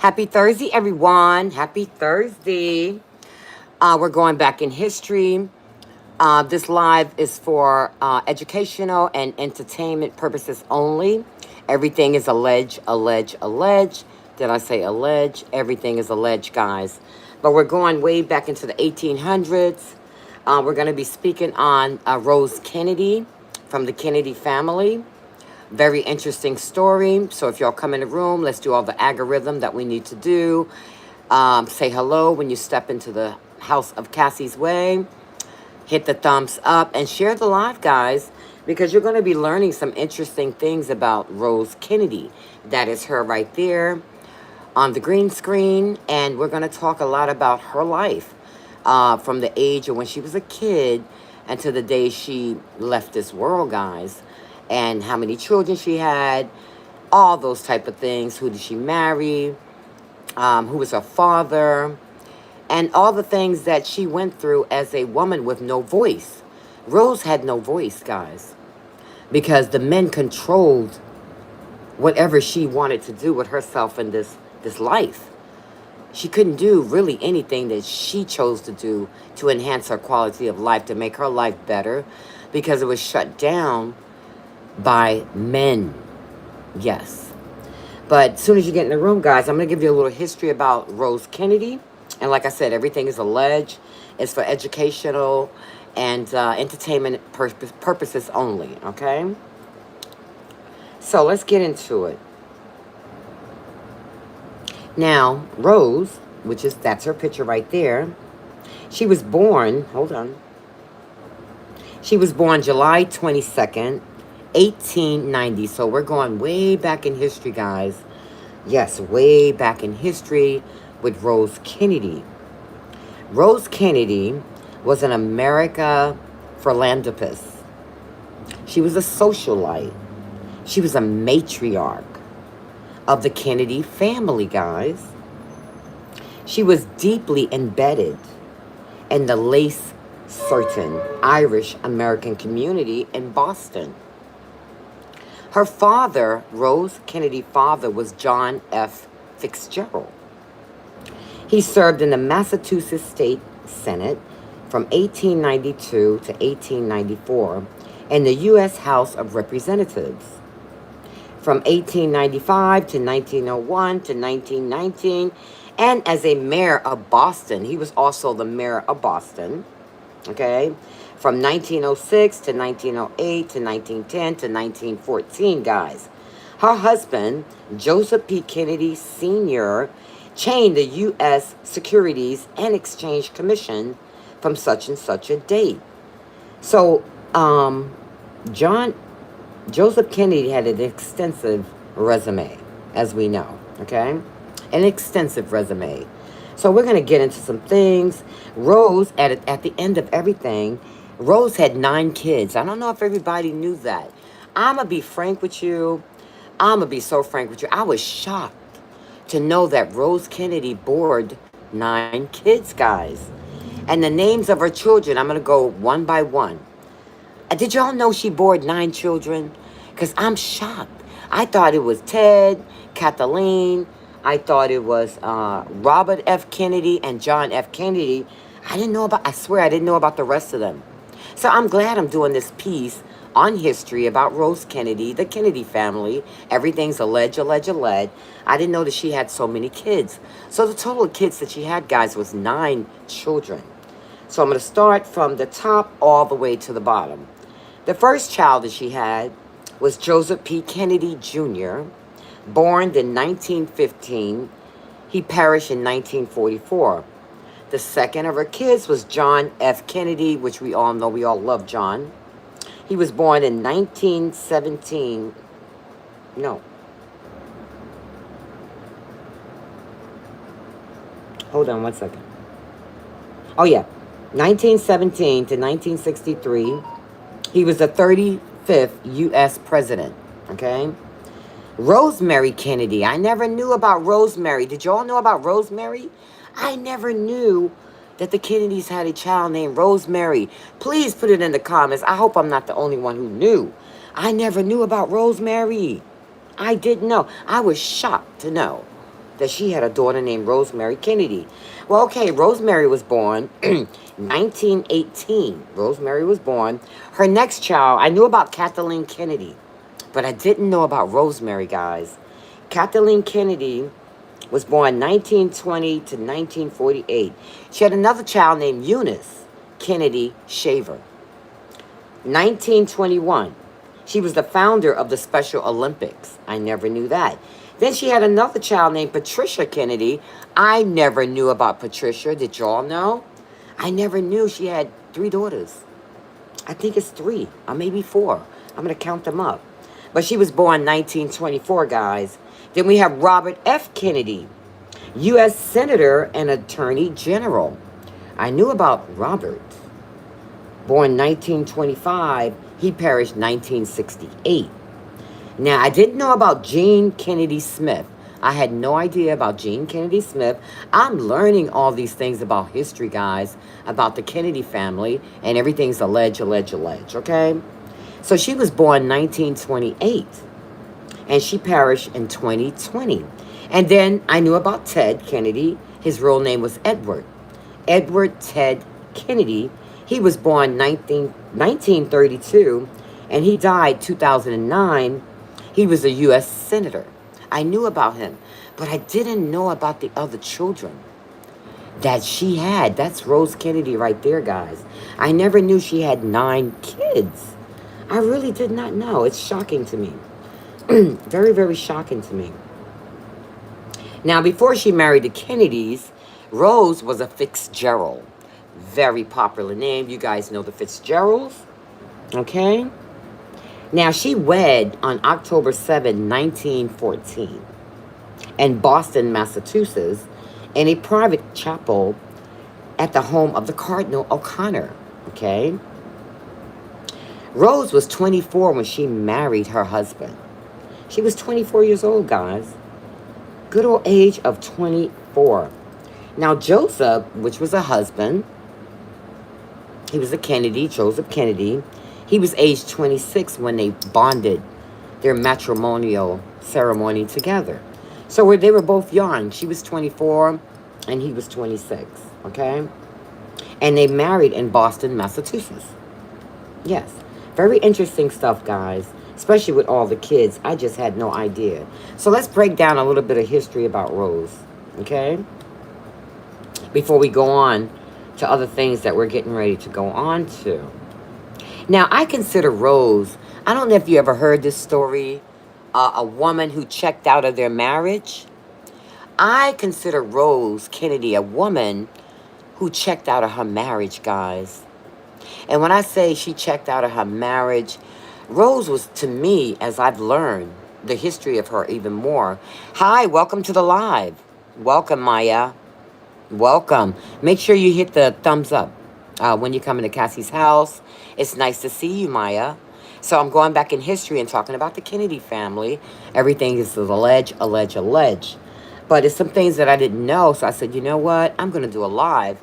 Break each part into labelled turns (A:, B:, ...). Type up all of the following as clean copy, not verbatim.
A: Happy Thursday, everyone. Happy Thursday. We're going back in history. This live is for educational and entertainment purposes only. Everything is alleged. Did I say allege? Everything is alleged, guys. But we're going way back into the 1800s. We're going to be speaking on Rose Kennedy from the Kennedy family. Very interesting story. So if y'all come in the room, let's do all the algorithm that we need to do. Say hello when you step into the house of Cassie's way. Hit the thumbs up and share the live, guys, because you're going to be learning some interesting things about Rose Kennedy. That is her right there on the green screen. And we're going to talk a lot about her life from the age of when she was a kid until the day she left this world, guys. And how many children she had, all those type of things. Who did she marry? Who was her father? And all the things that she went through as a woman with no voice. Rose had no voice, guys, because the men controlled whatever she wanted to do with herself in this life. She couldn't do really anything that she chose to do to enhance her quality of life, to make her life better, because it was shut down by men. Yes. But as soon as you get in the room, guys, I'm going to give you a little history about Rose Kennedy. And like I said, everything is alleged. It's for educational and entertainment purposes only, okay? So let's get into it. Now, Rose, that's her picture right there. She was born, hold on. She was born July 22nd, 1890. So we're going way back in history, guys. Yes, way back in history with Rose Kennedy. Rose Kennedy was an America philanthropist. She was a socialite. She was a matriarch of the Kennedy family, guys. She was deeply embedded in the lace certain Irish American community in Boston. Her father, Rose Kennedy's father, was John F. Fitzgerald. He served in the Massachusetts State Senate from 1892 to 1894 and the U.S. House of Representatives. From 1895 to 1901 to 1919, and as a mayor of Boston. He was also the mayor of Boston, okay? From 1906 to 1908 to 1910 to 1914, guys. Her husband, Joseph P. Kennedy Sr., chained the U.S. Securities and Exchange Commission from such and such a date. So, Joseph Kennedy had an extensive resume, as we know, okay? An extensive resume. So we're going to get into some things. Rose, at the end of everything, Rose had 9 kids. I don't know if everybody knew that. I'm going to be frank with you. I'm going to be so frank with you. I was shocked to know that Rose Kennedy bore 9 kids, guys. And the names of her children, I'm going to go one by one. Did y'all know she bore 9 children? Because I'm shocked. I thought it was Ted, Kathleen. I thought it was Robert F. Kennedy and John F. Kennedy. I swear I didn't know about the rest of them. So I'm glad I'm doing this piece on history about Rose Kennedy, the Kennedy family. Everything's alleged. I didn't know that she had so many kids. So the total of kids that she had, guys, was 9 children. So I'm going to start from the top all the way to the bottom. The first child that she had was Joseph P. Kennedy Jr., born in 1915. He perished in 1944. The second of her kids was John F. Kennedy, which we all know. We all love John. He was born in 1917. No. Hold on one second. Oh, yeah. 1917 to 1963. He was the 35th U.S. president. Okay? Rosemary Kennedy. I never knew about Rosemary. Did y'all know about Rosemary? I never knew that the Kennedys had a child named Rosemary. Please put it in the comments. I hope I'm not the only one who knew. I never knew about Rosemary. I didn't know. I was shocked to know. that she had a daughter named Rosemary Kennedy. Well, okay, Rosemary was born 1918. Rosemary was born. Her next child, I knew about Kathleen Kennedy, but I didn't know about Rosemary, guys. Kathleen Kennedy was born 1920 to 1948. She had another child named Eunice Kennedy Shaver. 1921. She was the founder of the Special Olympics. I never knew that. Then she had another child named Patricia Kennedy. I never knew about Patricia. Did y'all know? I never knew she had 3 daughters. I think it's 3 or maybe 4. I'm going to count them up. But she was born 1924, guys. Then we have Robert F. Kennedy, U.S. Senator and Attorney General. I knew about Robert. Born 1925, he perished 1968. Now, I didn't know about Jean Kennedy Smith. I had no idea about Jean Kennedy Smith. I'm learning all these things about history, guys, about the Kennedy family, and everything's alleged, okay? So she was born 1928, and she perished in 2020. And then I knew about Ted Kennedy. His real name was Edward. Edward Ted Kennedy. He was born 1932, and he died 2009. He was a U.S. Senator. I knew about him, but I didn't know about the other children that she had. That's Rose Kennedy right there, guys. I never knew she had 9 kids. I really did not know. It's shocking to me. Very, very shocking to me. Now, before she married the Kennedys, Rose was a Fitzgerald. Very popular name. You guys know the Fitzgeralds. Okay? Now, she wed on October 7, 1914 in Boston, Massachusetts, in a private chapel at the home of the Cardinal O'Connor. Okay? Rose was 24 when she married her husband. She was 24 years old, guys. Good old age of 24. Now, Joseph, which was a husband, he was a Kennedy, Joseph Kennedy. He was age 26 when they bonded their matrimonial ceremony together. So they were both young. She was 24 and he was 26, okay? And they married in Boston, Massachusetts. Yes. Very interesting stuff, guys, especially with all the kids. I just had no idea. So let's break down a little bit of history about Rose, okay? Before we go on to other things that we're getting ready to go on to. Now, I consider Rose, I don't know if you ever heard this story, a woman who checked out of their marriage. I consider Rose Kennedy a woman who checked out of her marriage, guys. And when I say she checked out of her marriage, Rose was, to me, as I've learned the history of her even more. Hi, welcome to the live. Welcome, Maya. Welcome. Make sure you hit the thumbs up when you come into Cassie's house. It's nice to see you, Maya. So I'm going back in history and talking about the Kennedy family. Everything is alleged. But it's some things that I didn't know. So I said, you know what? I'm going to do a live.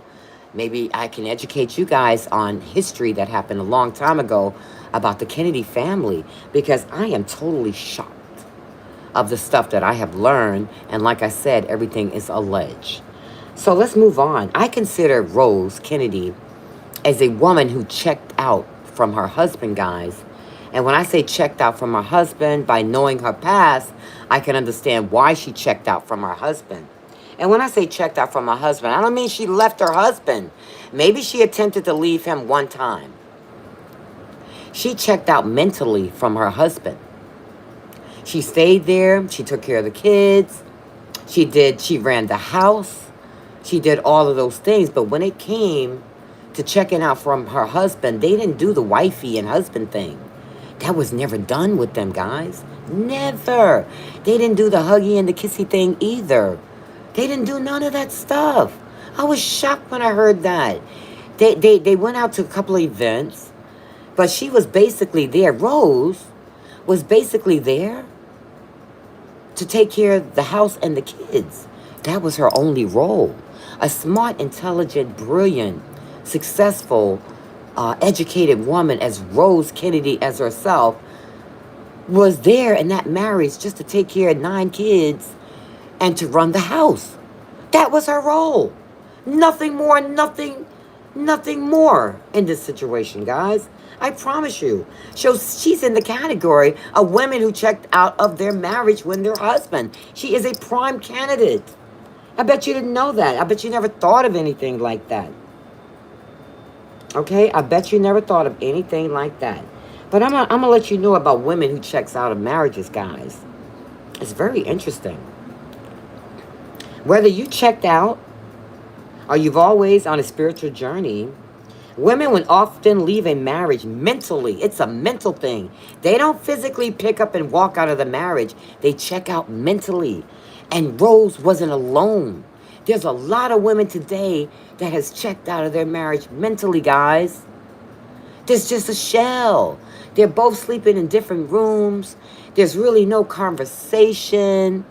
A: Maybe I can educate you guys on history that happened a long time ago about the Kennedy family, because I am totally shocked of the stuff that I have learned. And like I said, everything is alleged. So let's move on. I consider Rose Kennedy as a woman who checked out from her husband, guys. And when I say checked out from her husband, by knowing her past, I can understand why she checked out from her husband. And when I say checked out from her husband, I don't mean she left her husband. Maybe she attempted to leave him one time. She checked out mentally from her husband. She stayed there. She took care of the kids. She ran the house. She did all of those things. But when it came to checking out from her husband, they didn't do the wifey and husband thing. That was never done with them, guys. Never. They didn't do the huggy and the kissy thing either. They didn't do none of that stuff. I was shocked when I heard that. They went out to a couple of events, but she was basically there. Rose was basically there to take care of the house and the kids. That was her only role. A smart, intelligent, brilliant, successful, educated woman as Rose Kennedy as herself was there in that marriage just to take care of 9 kids and to run the house. That was her role. Nothing more, nothing more in this situation, guys. I promise you. So she's in the category of women who checked out of their marriage when their husband. She is a prime candidate. I bet you didn't know that. I bet you never thought of anything like that. Okay? I bet you never thought of anything like that. But I'm gonna let you know about women who checks out of marriages, guys. It's very interesting. Whether you checked out or you've always on a spiritual journey, women would often leave a marriage mentally. It's a mental thing. They don't physically pick up and walk out of the marriage. They check out mentally. And Rose wasn't alone. There's a lot of women today that has checked out of their marriage mentally, guys. There's just a shell. They're both sleeping in different rooms. There's really no conversation.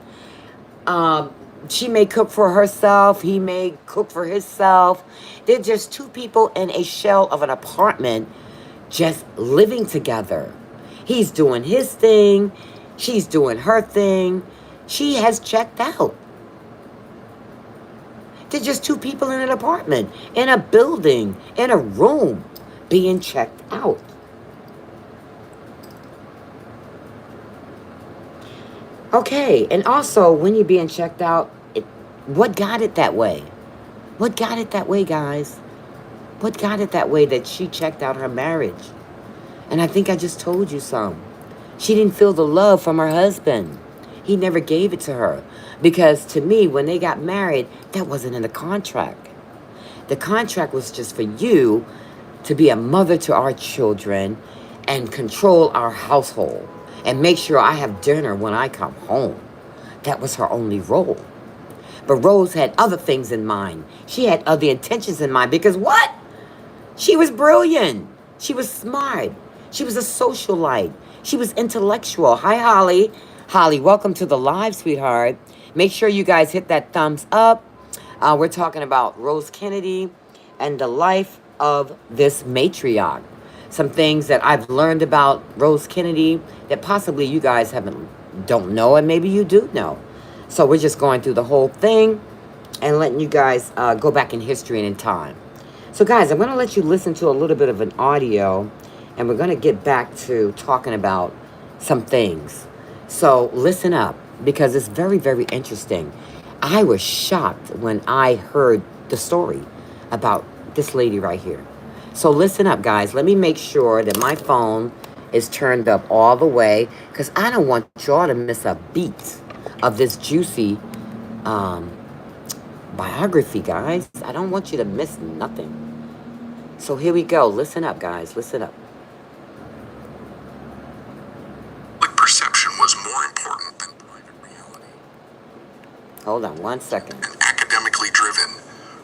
A: She may cook for herself. He may cook for himself. They're just two people in a shell of an apartment just living together. He's doing his thing. She's doing her thing. She has checked out. They're just two people in an apartment, in a building, in a room, being checked out. Okay, and also when you're being checked out, what got it that way? What got it that way, guys? What got it that way that she checked out her marriage? And I think I just told you some. She didn't feel the love from her husband. He never gave it to her. Because to me, when they got married, that wasn't in the contract. The contract was just for you to be a mother to our children and control our household and make sure I have dinner when I come home. That was her only role. But Rose had other things in mind. She had other intentions in mind because what? She was brilliant. She was smart. She was a socialite. She was intellectual. Hi, Holly. Holly, welcome to the live, sweetheart. Make sure you guys hit that thumbs up. We're talking about Rose Kennedy and the life of this matriarch. Some things that I've learned about Rose Kennedy that possibly you guys don't know, and maybe you do know. So we're just going through the whole thing and letting you guys go back in history and in time. So guys, I'm going to let you listen to a little bit of an audio, and we're going to get back to talking about some things. So listen up, because it's very, very interesting. I was shocked when I heard the story about this lady right here. So listen up, guys. Let me make sure that my phone is turned up all the way, because I don't want y'all to miss a beat of this juicy biography, guys. I don't want you to miss nothing. So here we go. Listen up, guys. Listen up.
B: Public perception was more important than private reality.
A: Hold on one second.
B: And academically driven,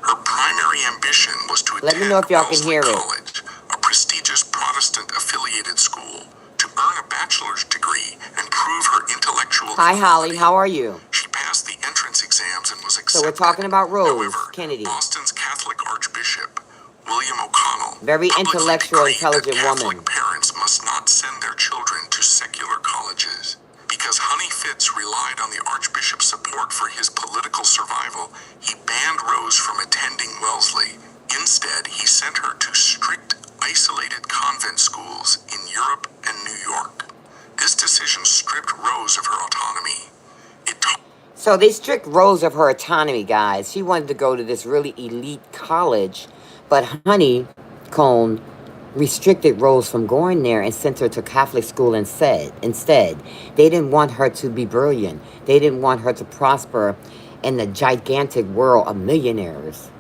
B: her primary ambition was to
A: Let me know if y'all can hear it.
B: College, a prestigious Protestant-affiliated school, to earn a bachelor's degree and prove her intellectual
A: Hi,
B: ability.
A: Holly. How are you?
B: She passed the entrance exams and was accepted.
A: So we're talking about Rose
B: However,
A: Kennedy.
B: Boston's Catholic Archbishop, William O'Connell,
A: very intellectual,
B: decreed
A: intelligent
B: that Catholic
A: woman.
B: Parents must not send their children to secular colleges. Because Honey Fitz relied on the Archbishop's support for his political survival, he banned Rose from attending Wellesley. Instead, he sent her to strict, isolated convent schools in Europe and New York. This decision stripped Rose of her autonomy.
A: So they stripped Rose of her autonomy, guys. She wanted to go to this really elite college, but Honeycomb restricted Rose from going there and sent her to Catholic school instead. They didn't want her to be brilliant. They didn't want her to prosper in the gigantic world of millionaires,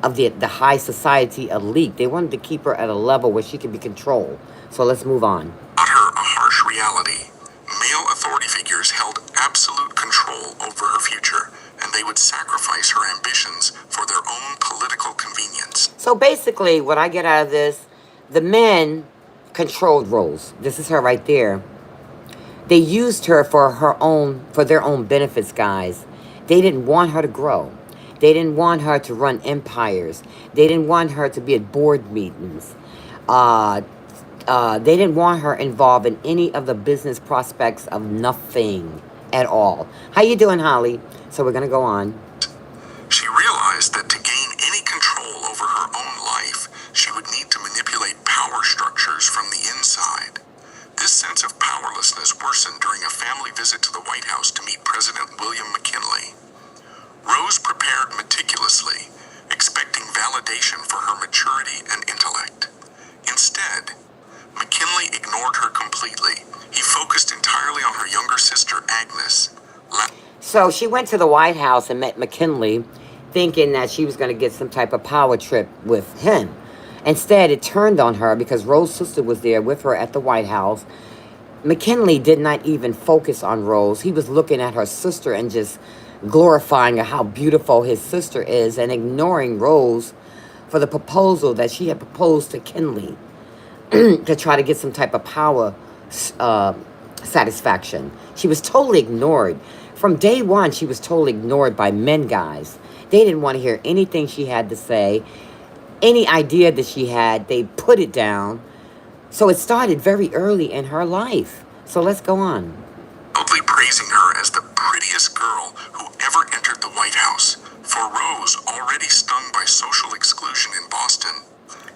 A: of the high society elite. They wanted to keep her at a level where she could be controlled. So let's move on.
B: Taught her a harsh reality. Male authority figures held absolute control over her future, and they would sacrifice her ambitions for their own political convenience.
A: So basically, what I get out of this, the men controlled Rose. This is her right there. They used her for their own benefits, guys. They didn't want her to grow. They didn't want her to run empires. They didn't want her to be at board meetings. They didn't want her involved in any of the business prospects of nothing. at all. How you doing, Holly? So we're gonna go on.
B: She realized that to gain any control over her own life, she would need to manipulate power structures from the inside. This sense of powerlessness worsened during a family visit to the White House to meet President William McKinley. Rose prepared meticulously, expecting validation for her maturity and intellect. Instead, McKinley ignored her completely. He focused entirely on her younger sister, Agnes.
A: So she went to the White House and met McKinley, thinking that she was going to get some type of power trip with him. Instead, it turned on her because Rose's sister was there with her at the White House. McKinley did not even focus on Rose. He was looking at her sister and just glorifying how beautiful his sister is and ignoring Rose for the proposal that she had proposed to Kinley to try to get some type of power satisfaction. She was totally ignored. From day one, she was totally ignored by men guys. They didn't want to hear anything she had to say. Any idea that she had, they put it down. So it started very early in her life. So let's go on.
B: Loudly praising her as the prettiest girl who ever entered the White House. For Rose, already stung by social exclusion in Boston,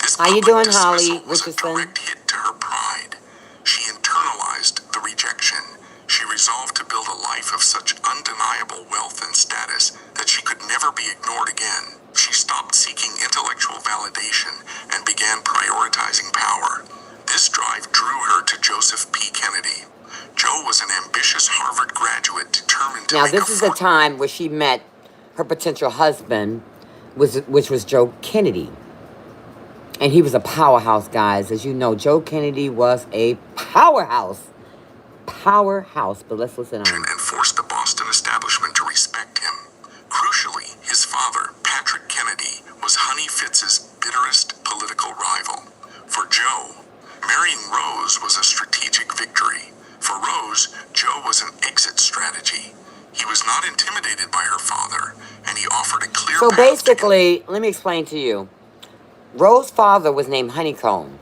B: this
A: How you
B: public
A: doing,
B: dismissal
A: Holly
B: was a
A: Richardson?
B: direct hit to her pride. She internalized the rejection. She resolved to build a life of such undeniable wealth and status that she could never be ignored again. She stopped seeking intellectual validation and began prioritizing power. This drive drew her to Joseph P. Kennedy. Joe was an ambitious Harvard graduate determined to
A: Now,
B: make
A: this is the time where she met her potential husband, which was Joe Kennedy. And he was a powerhouse, guys. As you know, Joe Kennedy was a powerhouse. Powerhouse. But let's listen on.
B: and forced the Boston establishment to respect him. Crucially, his father, Patrick Kennedy, was Honey Fitz's bitterest political rival. For Joe, marrying Rose was a strategic victory. For Rose, Joe was an exit strategy. He was not intimidated by her father, and he offered a clear
A: So
B: path
A: basically, let me explain to you. Rose's father was named Honeycomb.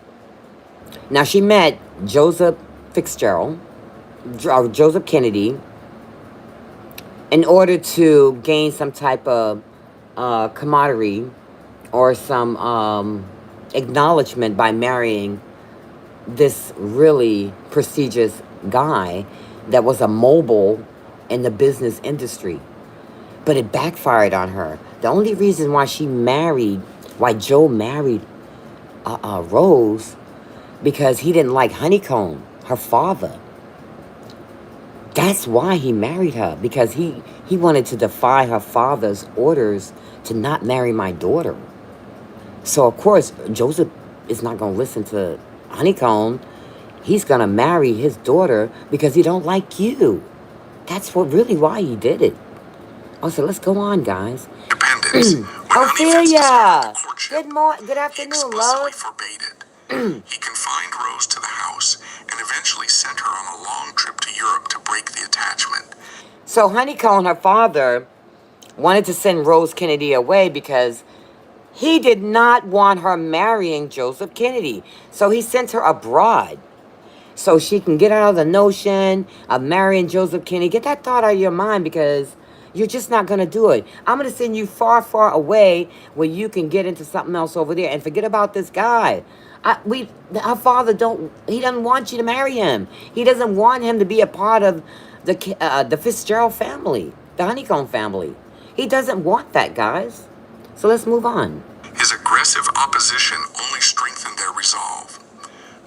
A: Now, she met Joseph Kennedy, in order to gain some type of camaraderie or some acknowledgement by marrying this really prestigious guy that was a mogul in the business industry. But it backfired on her. The only reason why Joe married Rose, because he didn't like Honeycomb, her father. That's why he married her, because he wanted to defy her father's orders to not marry my daughter. So, of course, Joseph is not going to listen to Honeycomb. He's going to marry his daughter because he don't like you. That's why he did it. Oh, so let's go on, guys.
B: independence. When
A: Ophelia!
B: courtship,
A: Good
B: he
A: afternoon,
B: explicitly
A: love.
B: forbade it. He confined Rose to the house and eventually sent her on a long trip to Europe to break the attachment.
A: So Honeycomb, her father, wanted to send Rose Kennedy away because he did not want her marrying Joseph Kennedy. So he sent her abroad so she can get out of the notion of marrying Joseph Kennedy. Get that thought out of your mind, because you're just not going to do it. I'm going to send you far, far away where you can get into something else over there and forget about this guy. Our father he doesn't want you to marry him. He doesn't want him to be a part of the Fitzgerald family, the Honeycomb family. He doesn't want that, guys. So let's move on.
B: His aggressive opposition only strengthened their resolve.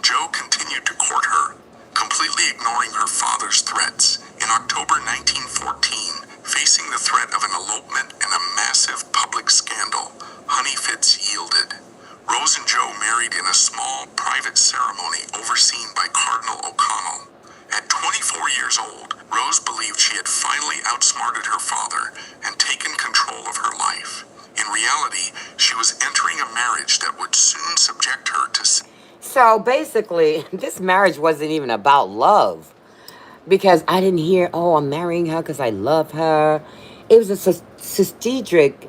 B: Joe continued to court her, completely ignoring her father's threats. In October 1914, facing the threat of an elopement and a massive public scandal, Honey Fitz yielded. Rose and Joe married in a small, private ceremony overseen by Cardinal O'Connell. At 24 years old, Rose believed she had finally outsmarted her father and taken control of her life. In reality, she was entering a marriage that would soon subject her to...
A: So basically, this marriage wasn't even about love, because I didn't hear, oh, I'm marrying her because I love her. It was a strategic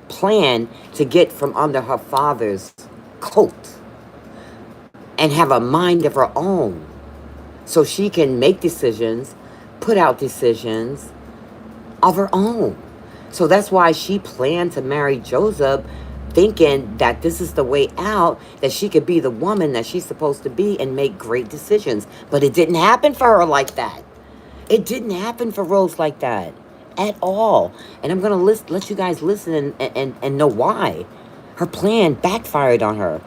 A: plan to get from under her father's coat and have a mind of her own, so she can make decisions put out decisions of her own. So that's why she planned to marry Joseph, thinking that this is the way out, that she could be the woman that she's supposed to be and make great decisions. But it didn't happen for her like that. It didn't happen for Rose like that at all. And I'm going to let you guys listen and know why. Her plan backfired on her.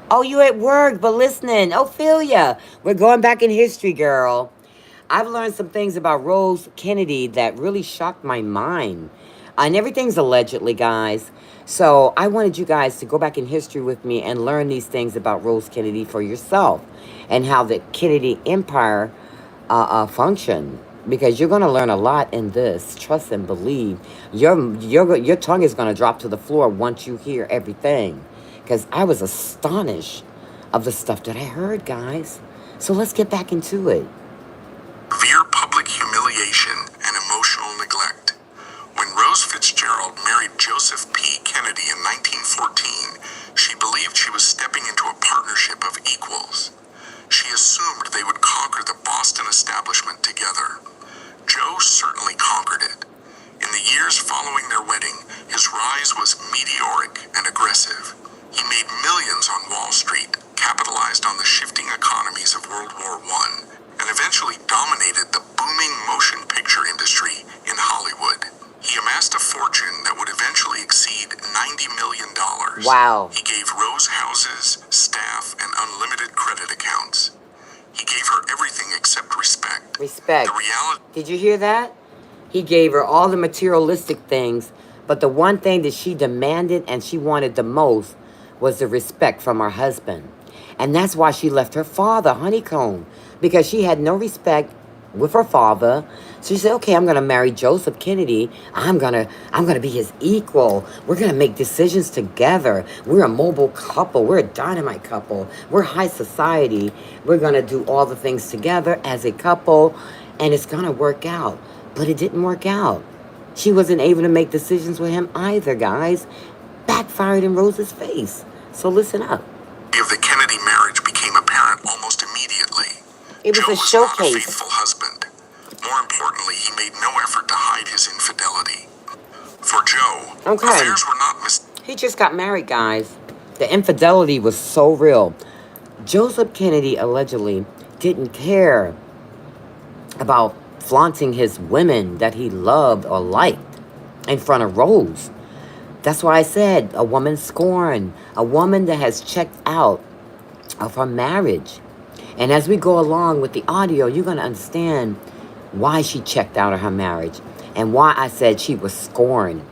A: Oh, you at work, but listening. Ophelia, we're going back in history, girl. I've learned some things about Rose Kennedy that really shocked my mind. And everything's allegedly, guys. So I wanted you guys to go back in history with me and learn these things about Rose Kennedy for yourself and how the Kennedy Empire functioned. Because you're going to learn a lot in this. Trust and believe. Your tongue is going to drop to the floor once you hear everything. Because I was astonished of the stuff that I heard, guys. So let's get back into it.
B: Severe public humiliation and emotional neglect. When Rose Fitzgerald married Joseph P. Kennedy in 1914, she believed she was stepping into a partnership of equals. She assumed they would conquer the Boston establishment together. Joe certainly conquered it. In the years following their wedding, his rise was meteoric and aggressive. He made millions on Wall Street, capitalized on the shifting economies of World War I, and eventually dominated the booming motion picture industry in Hollywood. He amassed a fortune that would eventually exceed $90 million.
A: Wow.
B: He gave Rose houses, staff, and unlimited credit accounts. He gave her everything except respect.
A: Respect.
B: The reality.
A: Did you hear that? He gave her all the materialistic things, but the one thing that she demanded and she wanted the most was the respect from her husband. And that's why she left her father, Honeycomb, because she had no respect with her father. So she said, okay, I'm going to marry Joseph Kennedy. I'm going to be his equal. We're going to make decisions together. We're a mobile couple. We're a dynamite couple. We're high society. We're going to do all the things together as a couple, and it's going to work out. But it didn't work out. She wasn't able to make decisions with him either, guys. Backfired in Rose's face. So listen up.
B: Of the Kennedy marriage became apparent almost immediately.
A: It was
B: Joe
A: a
B: was
A: showcase.
B: not a faithful husband. More importantly, he made no effort to hide his infidelity. For Joe, affairs were not
A: He just got married, guys. The infidelity was so real. Joseph Kennedy allegedly didn't care about flaunting his women that he loved or liked in front of Rose. That's why I said a woman scorned, a woman that has checked out of her marriage. And as we go along with the audio, you're going to understand why she checked out of her marriage and why I said she was scorned.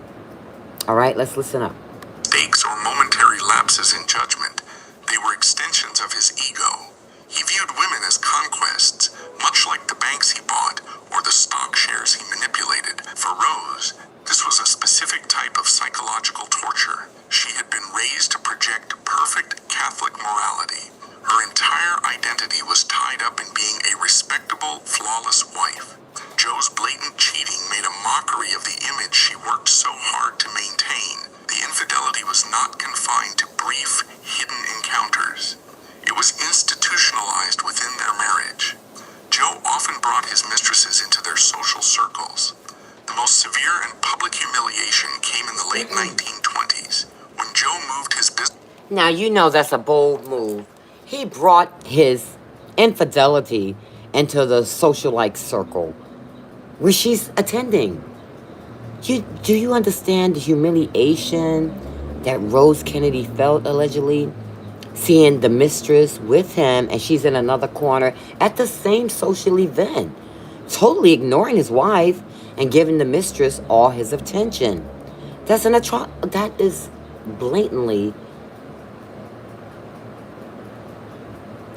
A: All right, let's listen up.
B: Mistakes or momentary lapses in judgment. They were extensions of his ego. He viewed women as conquests, much like the banks he bought or the stock shares he manipulated. For Rose, this was a specific type of psychological torture. She had been raised to project perfect Catholic morality. Her entire identity was tied up in being a respectable, flawless wife. Joe's blatant cheating made a mockery of the image she worked so hard to maintain. The infidelity was not confined to brief, hidden encounters. It was institutionalized within their marriage. Joe often brought his mistresses into their social circles. The most severe and public humiliation came in the late 1920s, when Joe moved his business.
A: Now, you know that's a bold move. He brought his infidelity into the socialite circle where she's attending. Do you understand the humiliation that Rose Kennedy felt, allegedly? Seeing the mistress with him and she's in another corner at the same social event, totally ignoring his wife and giving the mistress all his attention. That is blatantly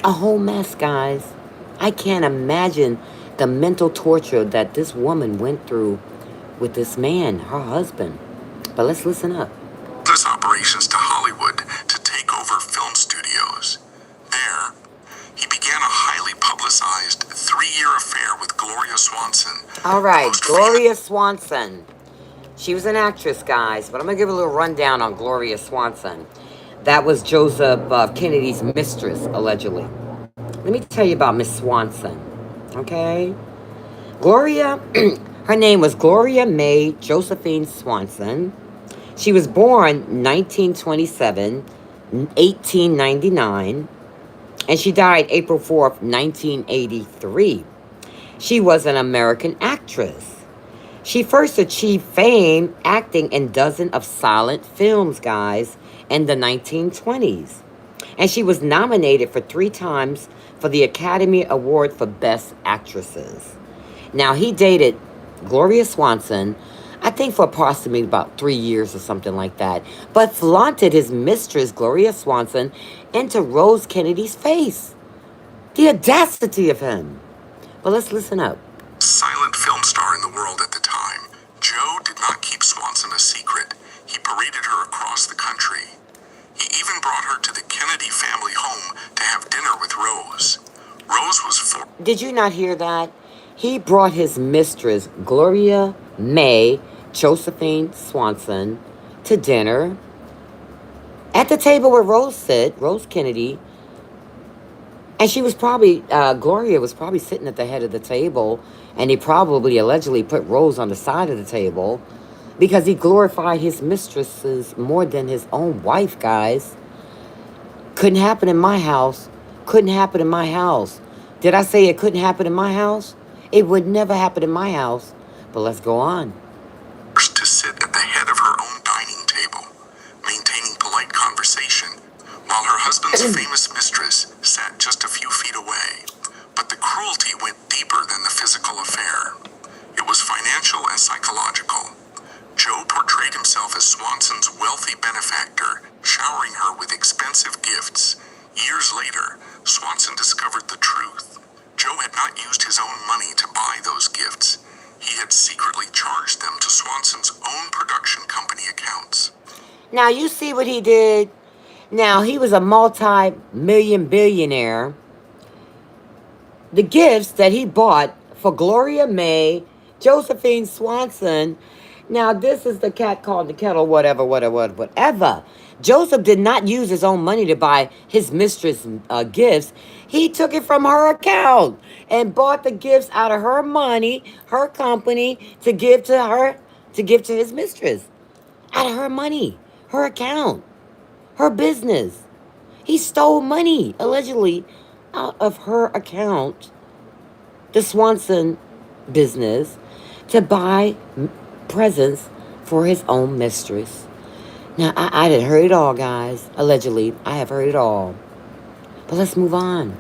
A: a whole mess, guys. I can't imagine the mental torture that this woman went through with this man, her husband. But let's listen up.
B: His operations to Hollywood to take over film studios. There, he began a highly publicized 3-year affair with Gloria Swanson.
A: All right, Gloria Swanson. She was an actress, guys, but I'm going to give a little rundown on Gloria Swanson. That was Joseph Kennedy's mistress, allegedly. Let me tell you about Miss Swanson, okay? Gloria, her name was Gloria May Josephine Swanson. She was born 1927, 1899, and she died April 4th, 1983. She was an American actress. She first achieved fame acting in dozens of silent films, guys, in the 1920s. And she was nominated for 3 times for the Academy Award for Best Actresses. Now, he dated Gloria Swanson, I think for approximately about 3 years or something like that, but flaunted his mistress, Gloria Swanson, into Rose Kennedy's face. The audacity of him. But let's listen up.
B: Silent film star in the world at the time, Joe did not keep Swanson a secret. He paraded her across the country. He even brought her to the Kennedy family home to have dinner with Rose. Rose was 4.
A: Did you not hear that? He brought his mistress, Gloria May Josephine Swanson, to dinner at the table where Rose Kennedy. And she was probably, Gloria was probably sitting at the head of the table, and he probably allegedly put Rose on the side of the table because he glorified his mistresses more than his own wife, guys. Couldn't happen in my house. Couldn't happen in my house. Did I say it couldn't happen in my house? It would never happen in my house. But let's go on.
B: To sit at the head of her own dining table, maintaining polite conversation, while her husband's famous mistress sat just a few feet away. But the cruelty went deeper than the physical affair. It was financial and psychological. Joe portrayed himself as Swanson's wealthy benefactor, showering her with expensive gifts. Years later, Swanson discovered the truth. Joe had not used his own money to buy those gifts. He had secretly charged them to Swanson's own production company accounts.
A: Now, you see what he did? Now, he was a multi-million billionaire. The gifts that he bought for Gloria May, Josephine Swanson. Now, this is the cat called the kettle, whatever. Joseph did not use his own money to buy his mistress gifts. He took it from her account and bought the gifts out of her money, her company, to give to his mistress. Out of her money, her account, her business. He stole money, allegedly, out of her account, the Swanson business, to buy presents for his own mistress. Now, I didn't heard it all, guys. Allegedly, I have heard it all. But let's move on.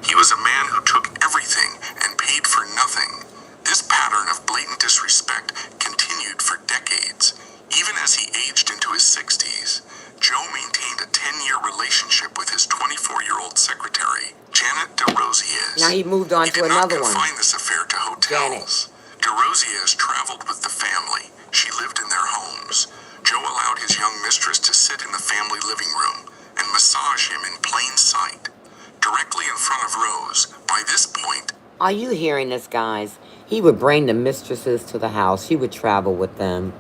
B: He was a man who took everything and paid for nothing. This pattern of blatant disrespect continued for decades. Even as he aged into his 60s, Joe maintained a 10-year relationship with his 24-year-old secretary, Janet DeRosiers.
A: Now he moved on to another one.
B: He did not confine this affair to hotels. DeRosiers traveled with the family. She lived in their homes. Joe allowed his young mistress to sit in the family living room and massage him in plain sight, directly in front of Rose. By this point...
A: Are you hearing this, guys? He would bring the mistresses to the house. He would travel with them.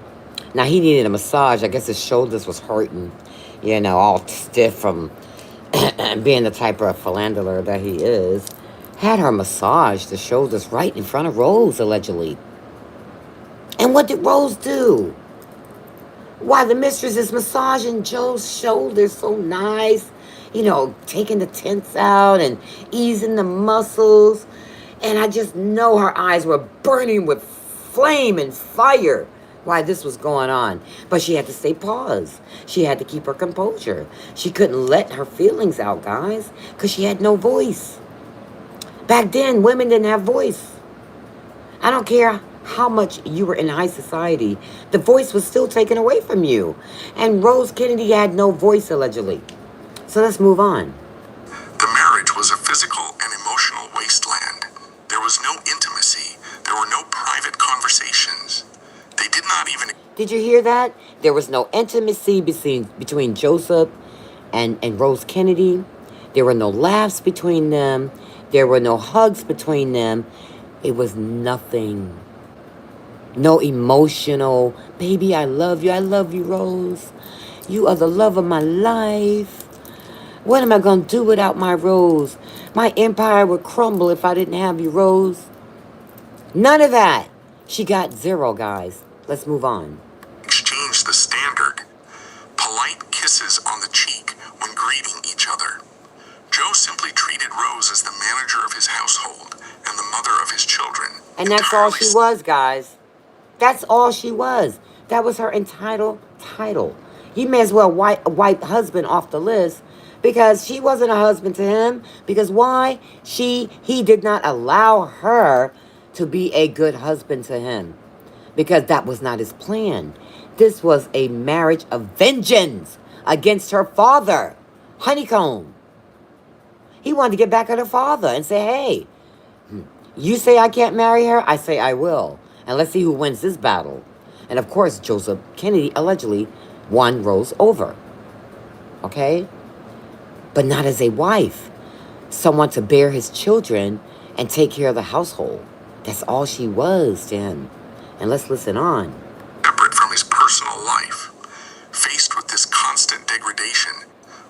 A: Now, he needed a massage. I guess his shoulders was hurting, all stiff from being the type of philanderer that he is. Had her massage the shoulders right in front of Rose, allegedly. And what did Rose do? Why, the mistress is massaging Joe's shoulders so nice, taking the tense out and easing the muscles. And I just know her eyes were burning with flame and fire while this was going on. But she had to stay paused. She had to keep her composure. She couldn't let her feelings out, guys, because she had no voice. Back then, women didn't have voice. I don't care how much you were in high society, the voice was still taken away from you. And Rose Kennedy had no voice, allegedly. So let's move on.
B: The marriage was a physical and emotional wasteland. There was no intimacy. There were no private conversations. They did not even...
A: Did you hear that? There was no intimacy between Joseph and Rose Kennedy. There were no laughs between them. There were no hugs between them. It was nothing. No emotional, baby, I love you, Rose. You are the love of my life. What am I going to do without my Rose? My empire would crumble if I didn't have you, Rose. None of that. She got zero, guys. Let's move on.
B: Exchanged the standard polite kisses on the cheek when greeting each other. Joe simply treated Rose as the manager of his household and the mother of his children.
A: And that's all she was, guys. That's all she was. That was her entitled title. He may as well wipe husband off the list because she wasn't a husband to him. Because why? He did not allow her to be a good husband to him. Because that was not his plan. This was a marriage of vengeance against her father, Honeycomb. He wanted to get back at her father and say, hey, you say I can't marry her, I say I will. And let's see who wins this battle. And of course, Joseph Kennedy allegedly won Rose over. Okay? But not as a wife. Someone to bear his children and take care of the household. That's all she was to him. And let's listen on.
B: Separate from his personal life. Faced with this constant degradation,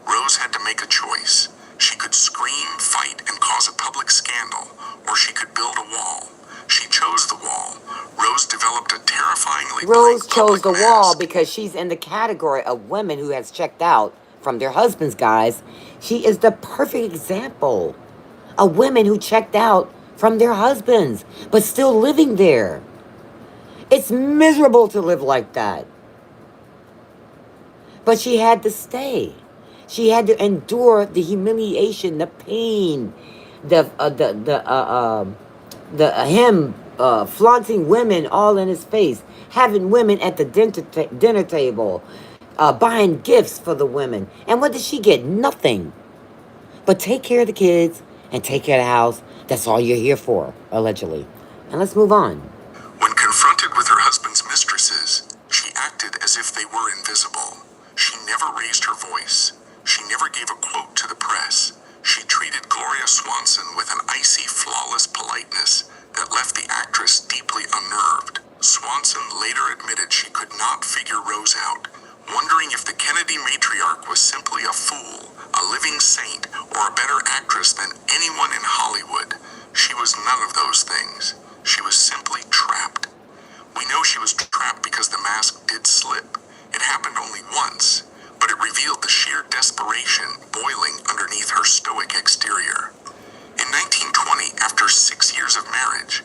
B: Rose had to make a choice. She could scream, fight, and cause a public scandal, or she could build a wall. She chose the wall. Rose developed a terrifyingly
A: Rose
B: blank
A: chose the
B: public
A: wall
B: mask.
A: because she's in the category of women who has checked out from their husbands, guys. She is the perfect example of women who checked out from their husbands, but still living there. It's miserable to live like that. But she had to stay. She had to endure the humiliation, the pain, him flaunting women all in his face, having women at the dinner table, buying gifts for the women. And what did she get? Nothing. But take care of the kids and take care of the house. That's all you're here for, allegedly. And let's move on.
B: When confronted with her husband's mistresses, she acted as if they were invisible. She never raised her voice. She never gave a quote to the press. She treated Gloria Swanson with an icy, flawless politeness that left the actress deeply unnerved. Swanson later admitted she could not figure Rose out, wondering if the Kennedy matriarch was simply a fool, a living saint, or a better actress than anyone in Hollywood. She was none of those things. She was simply trapped. We know she was trapped because the mask did slip. It happened only once, but it revealed the sheer desperation boiling underneath her stoic exterior. In 1920, after 6 years of marriage,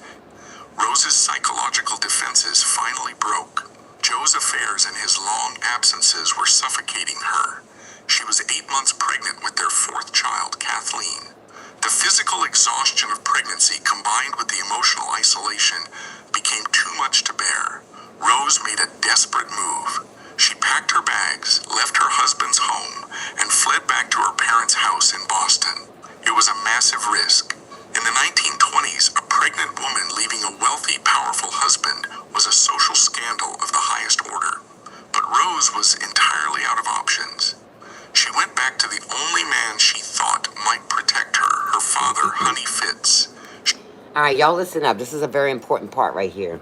B: Rose's psychological defenses finally broke. Joe's affairs and his long absences were suffocating her. She was 8 months pregnant with their fourth child, Kathleen. The physical exhaustion of pregnancy combined with the emotional isolation became too much to bear. Rose made a desperate move. She packed her bags, left her husband's home, and fled back to her parents' house in Boston. It was a massive risk. In the 1920s, a pregnant woman leaving a wealthy, powerful husband was a social scandal of the highest order. But Rose was entirely out of options. She went back to the only man she thought might protect her, her father, Honey Fitz.
A: All right, y'all listen up. This is a very important part right here.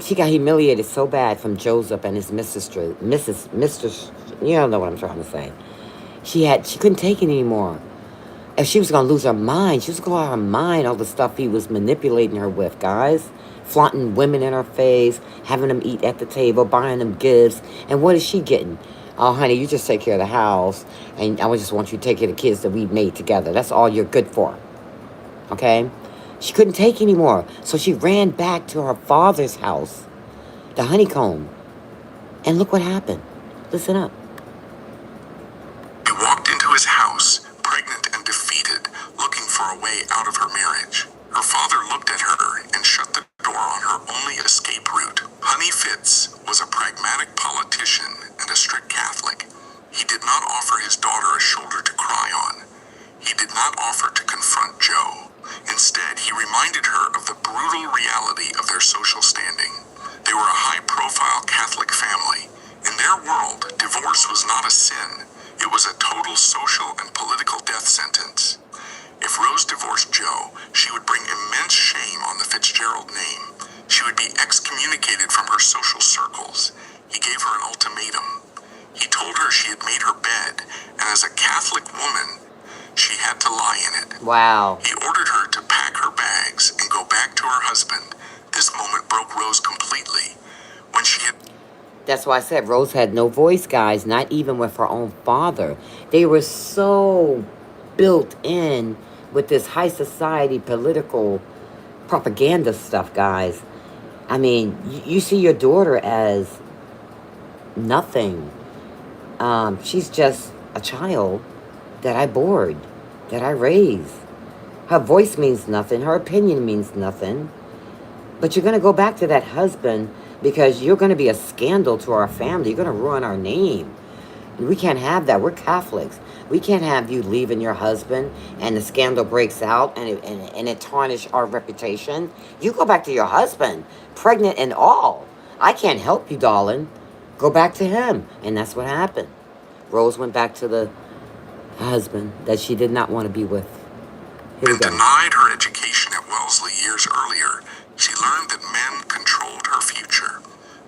A: She got humiliated so bad from Joseph and his mistress, you don't know what I'm trying to say. She couldn't take it anymore. If she was going to lose her mind, she was going to lose her mind, all the stuff he was manipulating her with, guys. Flaunting women in her face, having them eat at the table, buying them gifts. And what is she getting? Oh, honey, you just take care of the house, and I just want you to take care of the kids that we made together. That's all you're good for. Okay? She couldn't take anymore, so she ran back to her father's house, the Honeycomb. And look what happened. Listen up.
B: She walked into his house, pregnant and defeated, looking for a way out of her marriage. Her father looked at her and shut the door on her only escape route. Honey Fitz was a pragmatic politician and a strict Catholic. He did not offer his daughter a shoulder to cry on. He did not offer to confront Joe. Instead, he reminded her of the brutal reality of their social standing. They were a high-profile Catholic family. In their world, divorce was not a sin. It was a total social and political death sentence. If Rose divorced Joe, she would bring immense shame on the Fitzgerald name. She would be excommunicated from her social circles. He gave her an ultimatum. He told her she had made her bed, and as a Catholic woman, she had to lie in it.
A: Wow.
B: He ordered her to pack her bags and go back to her husband.
A: That's why I said Rose had no voice, guys, not even with her own father. They were so built in with this high society political propaganda stuff, guys. I mean, you see your daughter as nothing. She's just a child that I bored, that I raised. Her voice means nothing. Her opinion means nothing. But you're going to go back to that husband because you're going to be a scandal to our family. You're going to ruin our name. And we can't have that. We're Catholics. We can't have you leaving your husband and the scandal breaks out and it tarnish our reputation. You go back to your husband, pregnant and all. I can't help you, darling. Go back to him. And that's what happened. Rose went back to the husband that she did not want to be with. Here we go.
B: Denied her education at Wellesley years earlier, she learned that men controlled her future.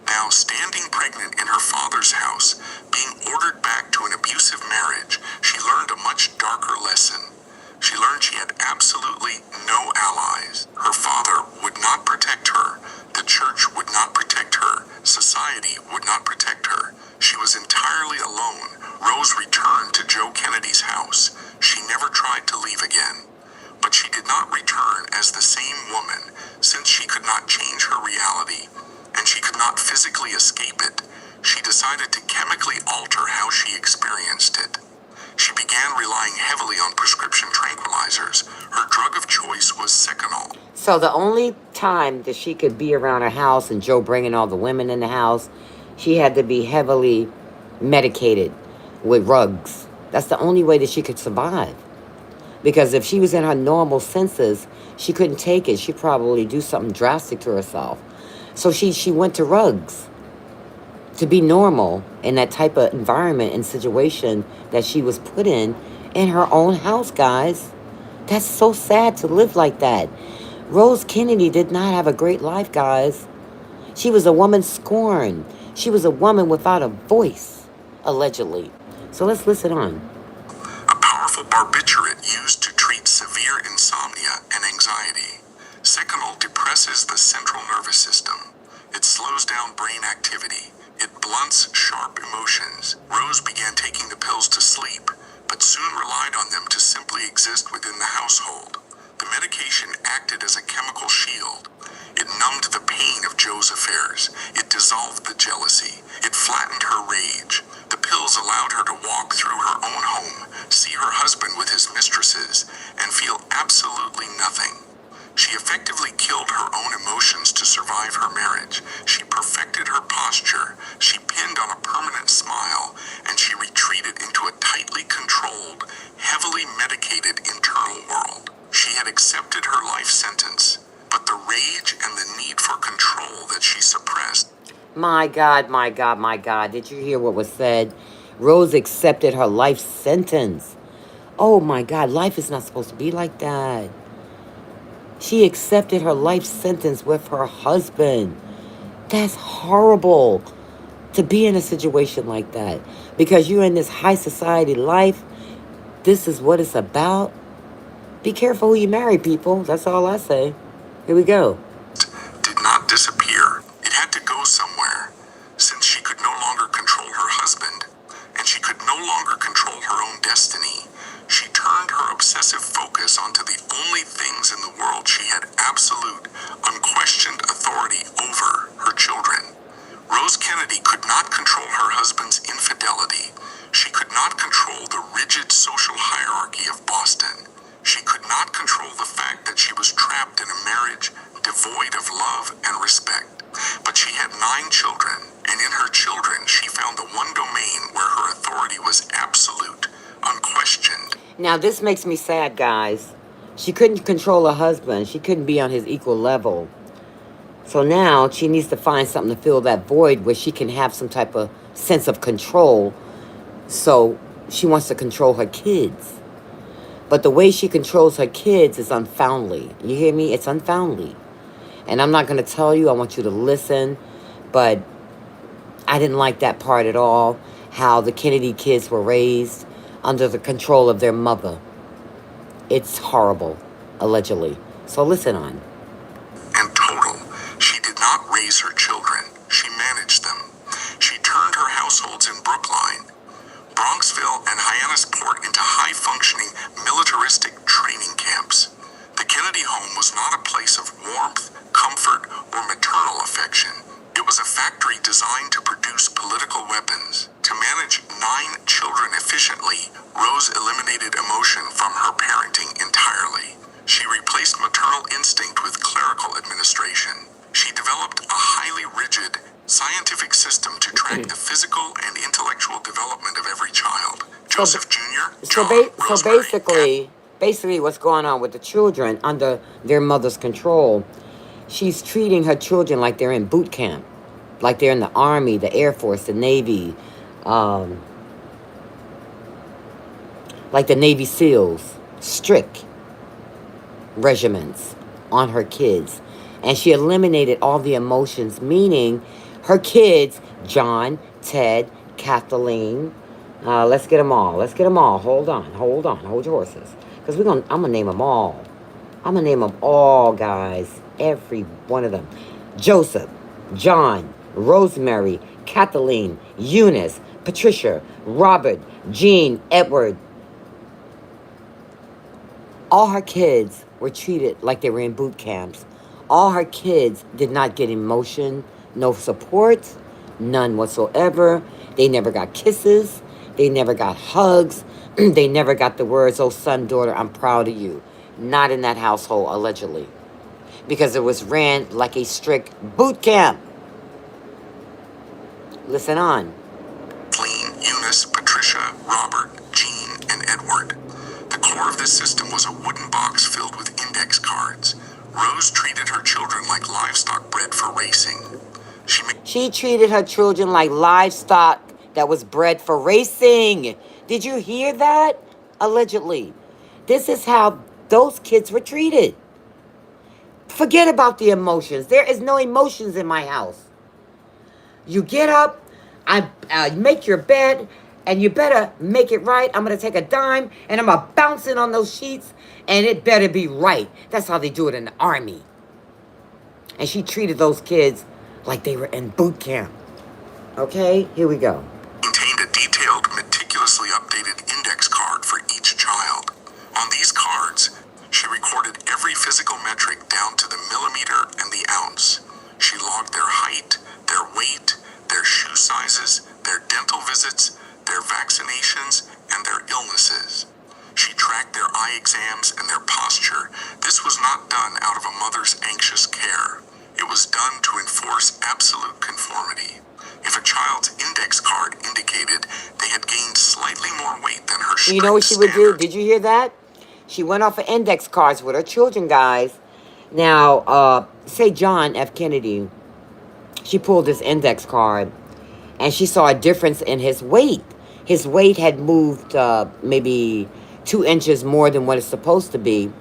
B: Now, standing pregnant in her father's house, being ordered back to an abusive marriage, she learned a much darker lesson. She learned she had absolutely no allies. Her father would not protect her. The church would not protect her. Society would not protect her. She was entirely alone. Rose returned to Joe Kennedy's house. She never tried to leave again. But she did not return as the same woman, since she could not change her reality, and she could not physically escape it. She decided to chemically alter how she experienced it. She began relying heavily on prescription tranquilizers. Her drug of choice was Seconal.
A: So the only time that she could be around her house and Joe bringing all the women in the house, she had to be heavily medicated with rugs. That's the only way that she could survive. Because if she was in her normal senses, she couldn't take it. She'd probably do something drastic to herself. So she went to rugs to be normal in that type of environment and situation that she was put in her own house, guys. That's so sad to live like that. Rose Kennedy did not have a great life, guys. She was a woman scorned. She was a woman without a voice, allegedly. So let's listen on.
B: A powerful barbiturate used to treat severe insomnia and anxiety. Seconal depresses the central nervous system. It slows down brain activity. It blunts sharp emotions. Rose began taking the pills to sleep, but soon relied on them to simply exist within the household. The medication acted as a chemical shield. It numbed the pain of Joe's affairs. It dissolved the jealousy. It flattened her rage. The pills allowed her to walk through her own home, see her husband with his mistresses, and feel absolutely nothing. She effectively killed her own emotions to survive her marriage. She perfected her posture. She pinned on a permanent smile, and she retreated into a tightly controlled, heavily medicated internal world. She had accepted her life sentence, but the rage and the need for control that she suppressed.
A: My God, my God, my God. Did you hear what was said? Rose accepted her life sentence. Oh my God, life is not supposed to be like that. She accepted her life sentence with her husband. That's horrible to be in a situation like that. Because you're in this high society life. This is what it's about. Be careful who you marry, people. That's all I say. Here we go.
B: Did not disappear. It had to go somewhere. Since she could no longer control her husband, and she could no longer control her own destiny, she turned her obsessive focus onto the only things in the world she had absolute, unquestioned authority over: her children. Rose Kennedy could not control her husband's infidelity. She could not control the rigid social hierarchy of Boston. She could not control the fact that she was trapped in a marriage devoid of love and respect. But she had 9 children, and in her children she found the one domain where her authority was absolute, unquestioned.
A: Now, this makes me sad, guys. She couldn't control her husband. She couldn't be on his equal level. So now she needs to find something to fill that void where she can have some type of sense of control. So she wants to control her kids. But the way she controls her kids is unfoundly. You hear me? It's unfoundly. And I'm not going to tell you. I want you to listen. But I didn't like that part at all. How the Kennedy kids were raised under the control of their mother. It's horrible, allegedly. So listen on.
B: In total, she did not raise her children. She managed them. She Brookline, Bronxville and Hyannisport into high-functioning militaristic training camps. The Kennedy home was not a place of warmth, comfort, or maternal affection. It was a factory designed to produce political weapons. To manage 9 children efficiently, Rose eliminated emotion from her parenting entirely. She replaced maternal instinct with clerical administration. She developed a highly rigid, scientific system to track the physical and intellectual development of every child. Joseph Jr., John, Rosemary,
A: basically what's going on with the children under their mother's control, she's treating her children like they're in boot camp, like they're in the Army, the Air Force, the Navy, like the Navy SEALs, strict regiments on her kids. And she eliminated all the emotions, meaning her kids, John, Ted, Kathleen, let's get them all. Hold your horses. Because I'm going to name them all. I'm going to name them all, guys. Every one of them. Joseph, John, Rosemary, Kathleen, Eunice, Patricia, Robert, Jean, Edward. All her kids were treated like they were in boot camps. All her kids did not get emotion, no support, none whatsoever. They never got kisses. They never got hugs. They never got the words, "Oh, son, daughter, I'm proud of you." Not in that household, allegedly. Because it was ran like a strict boot camp. Listen on.
B: Kathleen, Eunice, Patricia, Robert, Jean, and Edward. The core of this system was a wooden box filled with index cards. Rose treated her children like livestock bred for racing.
A: She treated her children like livestock that was bred for racing. Did you hear that? Allegedly. This is how those kids were treated. Forget about the emotions. There is no emotions in my house. You get up, I make your bed, and you better make it right. I'm going to take a dime, and I'm going to bounce it on those sheets, and it better be right. That's how they do it in the Army. And she treated those kids like they were in boot camp. Okay, here we go.
B: Contained a detailed, meticulously updated index card for each child. On these cards, she recorded every physical metric down to the millimeter and the ounce. She logged their height, their weight, their shoe sizes, their dental visits, their vaccinations, and their illnesses. She tracked their eye exams and their posture. This was not done out of a mother's anxious care. It was done to enforce absolute conformity. If a child's index card indicated they had gained slightly more weight than her strict
A: You know what she would do?
B: standard.
A: Did you hear that? She went off of index cards with her children, guys. Now, say John F. Kennedy, she pulled this index card, and she saw a difference in his weight. His weight had moved maybe 2 inches more than what it's supposed to be.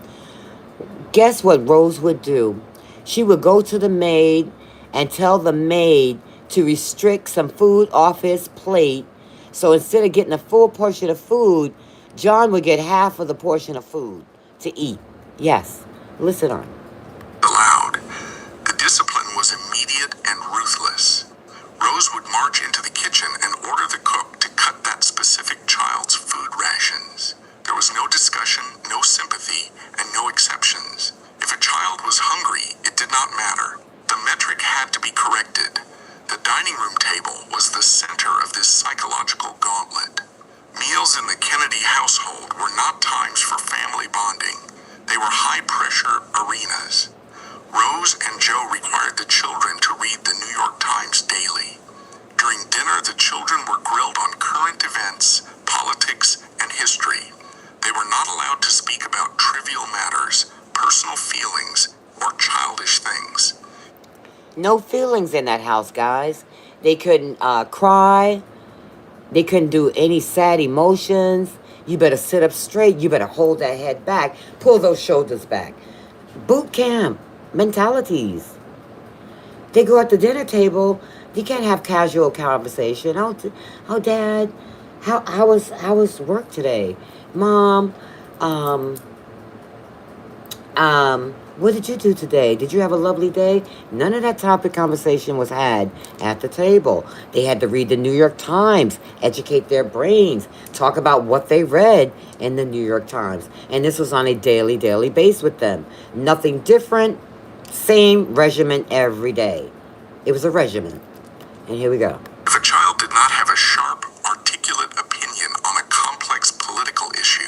A: Guess what Rose would do? She would go to the maid and tell the maid to restrict some food off his plate. So instead of getting a full portion of food, John would get half of the portion of food to eat. Yes, listen on.
B: Allowed. The discipline was immediate and ruthless. Rose would march into the kitchen and order the cook to cut that specific child's food rations. There was no discussion, no sympathy, and no exceptions. If a child was hungry, it did not matter. The metric had to be corrected. The dining room table was the center of this psychological gauntlet. Meals in the Kennedy household were not times for family bonding. They were high-pressure arenas. Rose and Joe required the children to read the New York Times daily. During dinner, the children were grilled on current events, politics, and history. They were not allowed to speak about trivial matters, personal feelings, or childish things.
A: No feelings in that house, guys. They couldn't cry. They couldn't do any sad emotions. You better sit up straight. You better hold that head back. Pull those shoulders back. Boot camp mentalities. They go at the dinner table. You can't have casual conversation. Oh, Dad, how was work today? Mom, What did you do today? Did you have a lovely day? None of that topic conversation was had at the table. They had to read the New York Times, educate their brains, talk about what they read in the New York Times. And this was on a daily basis with them. Nothing different, same regimen every day. It was a regimen. And here we go.
B: If a child did not have a sharp, articulate opinion on a complex political issue,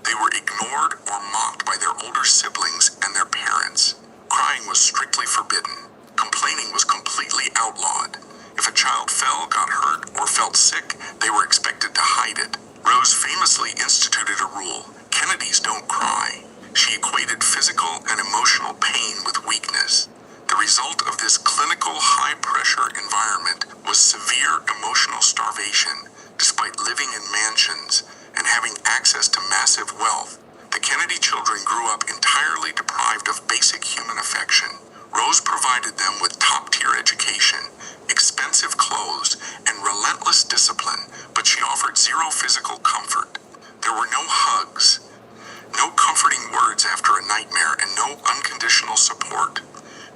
B: they were ignored or mocked by their older siblings and their parents. Crying was strictly forbidden. Complaining was completely outlawed. If a child fell, got hurt, or felt sick, they were expected to hide it. Rose famously instituted a rule: Kennedys don't cry. She equated physical and emotional pain with weakness. The result of this clinical high-pressure environment was severe emotional starvation, despite living in mansions and having access to massive wealth. The Kennedy children grew up entirely deprived of basic human affection. Rose provided them with top-tier education, expensive clothes, and relentless discipline, but she offered zero physical comfort. There were no hugs, no comforting words after a nightmare, and no unconditional support.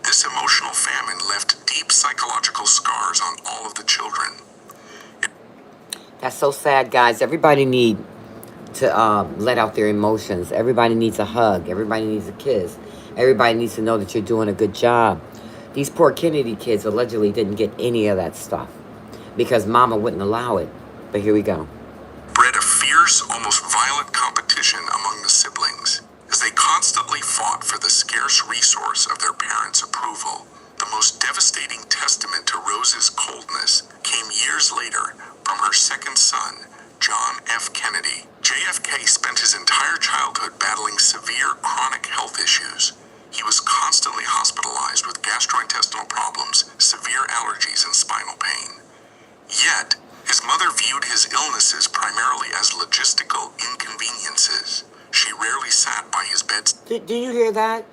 B: This emotional famine left deep psychological scars on all of the children.
A: That's so sad, guys. Everybody need to let out their emotions. Everybody needs a hug. Everybody needs a kiss. Everybody needs to know that you're doing a good job. These poor Kennedy kids allegedly didn't get any of that stuff because mama wouldn't allow it. But here we go.
B: Bred a fierce, almost violent competition among the siblings as they constantly fought for the scarce resource of their parents' approval. The most devastating testament to Rose's coldness came years later from her second son, John F. Kennedy. JFK spent his entire childhood battling severe chronic health issues. He was constantly hospitalized with gastrointestinal problems, severe allergies, and spinal pain. Yet, his mother viewed his illnesses primarily as logistical inconveniences. She rarely sat by his bedside.
A: Do you hear that?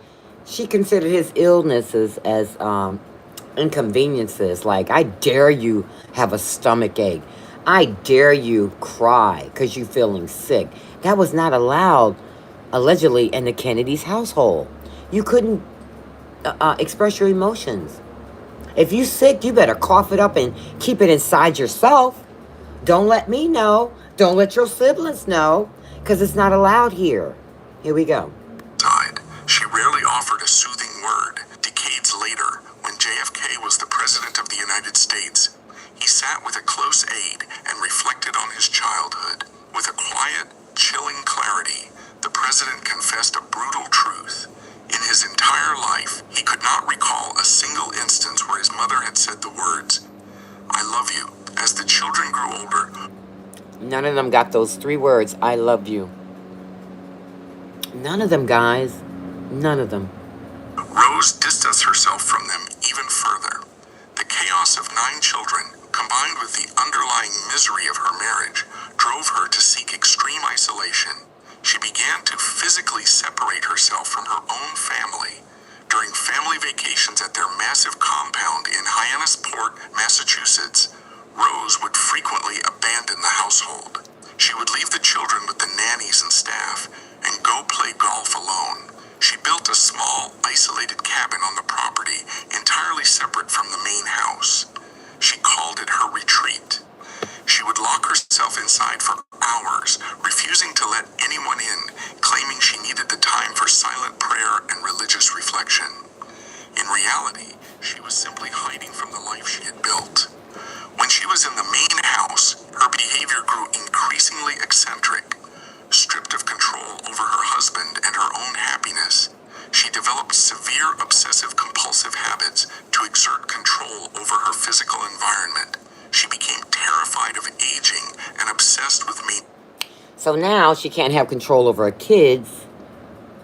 A: She considered his illnesses as inconveniences. Like, I dare you have a stomach ache. I dare you cry because you're feeling sick. That was not allowed, allegedly, in the Kennedy's household. You couldn't express your emotions. If you're sick, you better cough it up and keep it inside yourself. Don't let me know. Don't let your siblings know, because it's not allowed here. Here we go.
B: She rarely offered a soothing word. Decades later, when JFK was the President of the United States, he sat with a close aide and reflected on his childhood. With a quiet, chilling clarity, the President confessed a brutal truth. In his entire life, he could not recall a single instance where his mother had said the words, "I love you." As the children grew older,
A: none of them got those 3 words, I love you. None of them, guys. None of them.
B: Rose distanced herself from them even further. The chaos of 9 children, combined with the underlying misery of her marriage, drove her to seek extreme isolation. She began to physically separate herself from her own family. During family vacations at their massive compound in Hyannisport, Massachusetts, Rose would frequently abandon the household. She would leave the children with the nannies and staff and go play golf alone. She built a small, isolated cabin on the property, entirely separate from the main house. She called it her retreat. She would lock herself inside for hours, refusing to let anyone in, claiming she needed the time for silent prayer and religious reflection. In reality, she was simply hiding from the life she had built. When she was in the main house, her behavior grew increasingly eccentric. Stripped of control over her husband and her own happiness, she developed severe obsessive-compulsive habits to exert control over her physical environment. She became terrified of aging and obsessed with me.
A: So now she can't have control over her kids.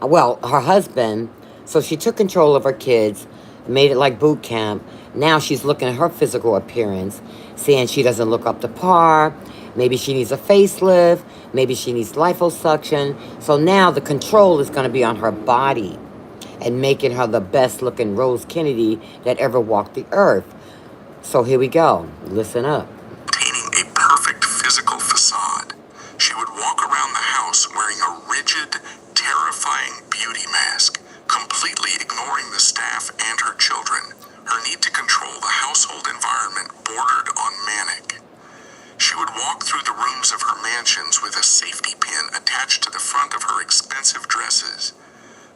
A: Well, her husband. So she took control of her kids, made it like boot camp. Now she's looking at her physical appearance, saying she doesn't look up to par. Maybe she needs a facelift. Maybe she needs liposuction. So now the control is going to be on her body and making her the best looking Rose Kennedy that ever walked the earth. So here we go. Listen up.
B: Maintaining a perfect physical facade, she would walk around the house wearing a rigid, terrifying beauty mask, completely arms with a safety pin attached to the front of her expensive dresses.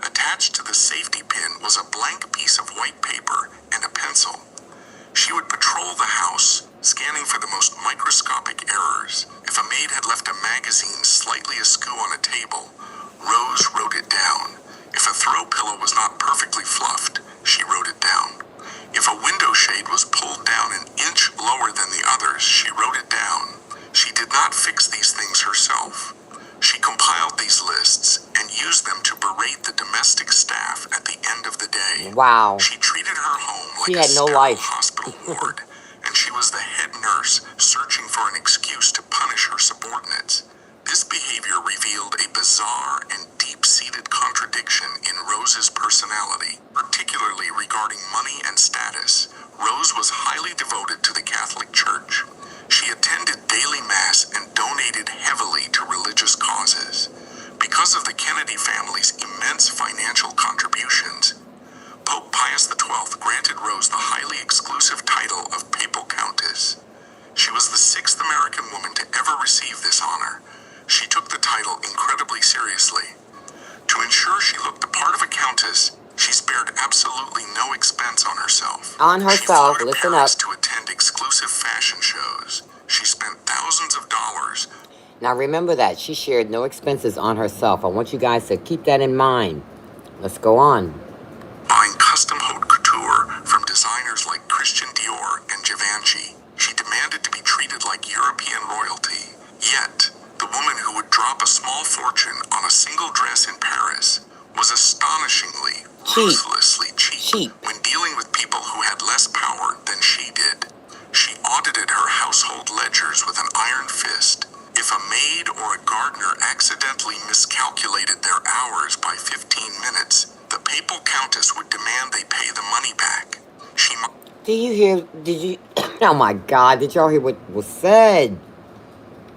B: Attached to the safety pin was a blank piece of white paper and a pencil. She would patrol the house, scanning for the most microscopic errors. If a maid had left a magazine slightly askew on a table, Rose wrote it down. If a throw pillow was not perfectly fluffed, she wrote it down. If a window shade was pulled down an inch lower than the others, she wrote it down. She did not fix these things herself. She compiled these lists and used them to berate the domestic staff at the end of the day.
A: Wow.
B: She treated her home
A: She
B: like a
A: had no
B: sterile
A: life.
B: hospital ward, and she was the head nurse searching for an excuse to punish her subordinates. This behavior revealed a bizarre and deep-seated contradiction in Rose's personality, particularly regarding money and status. Rose was highly devoted to the Catholic Church. She attended daily mass and donated heavily to religious causes. Because of the Kennedy family's immense financial contributions, Pope Pius XII granted Rose the highly exclusive title of Papal Countess. She was the 6th American woman to ever receive this honor. She took the title incredibly seriously. To ensure she looked the part of a countess, she spared absolutely no expense on herself.
A: On herself,
B: She flew to
A: listen
B: Paris
A: up.
B: to attend exclusive fashion shows. She spent thousands of dollars.
A: Now remember that. She shared no expenses on herself. I want you guys to keep that in mind. Let's go on.
B: Buying custom haute couture from designers like Christian Dior and Givenchy. She demanded to be treated like European royalty. Yet, the woman who would drop a small fortune on a single dress in Paris was astonishingly, ruthlessly cheap when dealing with people who had less power than she did. She audited her household ledgers with an iron fist. If a maid or a gardener accidentally miscalculated their hours by 15 minutes, the papal countess would demand they pay the money back.
A: Did you, oh my God, did y'all hear what was said?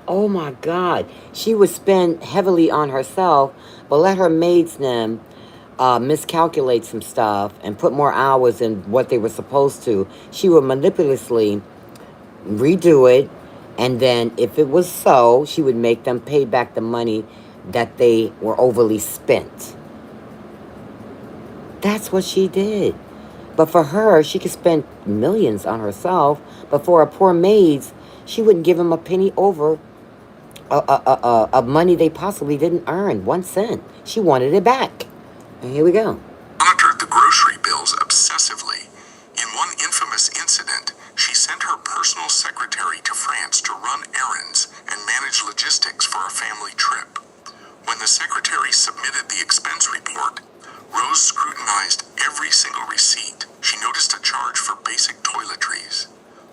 A: Oh my God. She would spend heavily on herself, but let her maids then miscalculate some stuff and put more hours in what they were supposed to. She would manipulatively redo it, and then if it was so, she would make them pay back the money that they were overly spent. That's what she did. But for her, she could spend millions on herself, but for her poor maids, she wouldn't give them a penny over of money they possibly didn't earn, 1 cent. She wanted it back. And here we go.
B: Monitored the grocery bills obsessively. In one infamous incident, she sent her personal secretary to France to run errands and manage logistics for a family trip. When the secretary submitted the expense report, Rose scrutinized every single receipt. She noticed a charge for basic toiletries.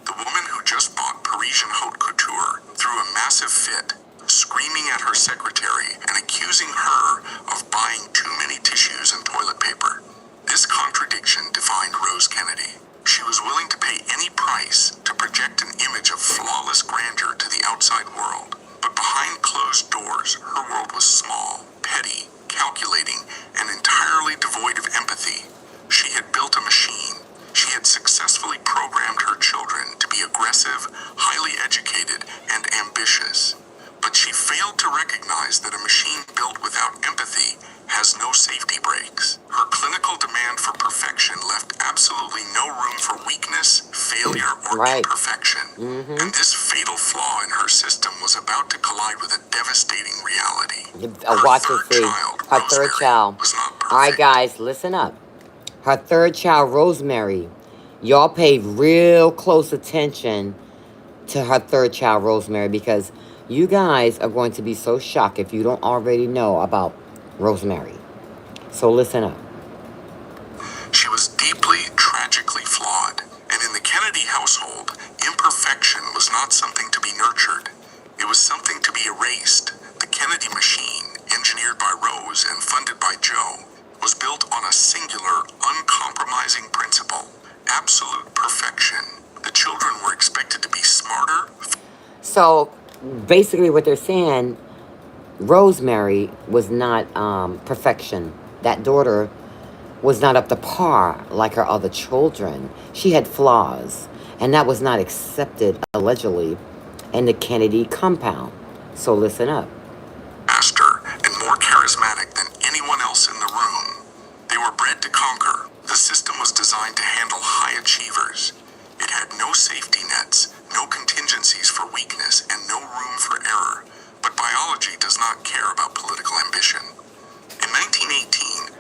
B: The woman who just bought Parisian haute couture threw a massive fit, screaming at her secretary and accusing her of buying too many tissues and toilet paper. This contradiction defined Rose Kennedy. She was willing to pay any price to project an image of flawless grandeur to the outside world. But behind closed doors, her world was small, petty, calculating, and entirely devoid of empathy. She had built a machine. She had successfully programmed her children to be aggressive, highly educated, and ambitious. But she failed to recognize that a machine built without empathy has no safety brakes. Her clinical demand for perfection left absolutely no room for weakness, failure, or imperfection. And this fatal flaw in her system was about to collide with a devastating reality.
A: Watch and see. Her third child.
B: Was not perfect.
A: All right, guys, listen up. Her third child, Rosemary. Y'all pay real close attention to her third child, Rosemary, because you guys are going to be so shocked if you don't already know about Rosemary. So listen up.
B: She was deeply, tragically flawed. And in the Kennedy household, imperfection was not something to be nurtured. It was something to be erased. The Kennedy machine, engineered by Rose and funded by Joe, was built on a singular, uncompromising principle: absolute perfection. The children were expected to be smarter.
A: So basically what they're saying, Rosemary was not perfection. That daughter was not up to par like her other children. She had flaws, and that was not accepted, allegedly, in the Kennedy compound. So listen up.
B: Faster and more charismatic than anyone else in the room. They were bred to conquer. The system was designed to handle high achievers. It had no safety nets, no contingencies for weakness, and no room for error. But biology does not care about political ambition. In 1918,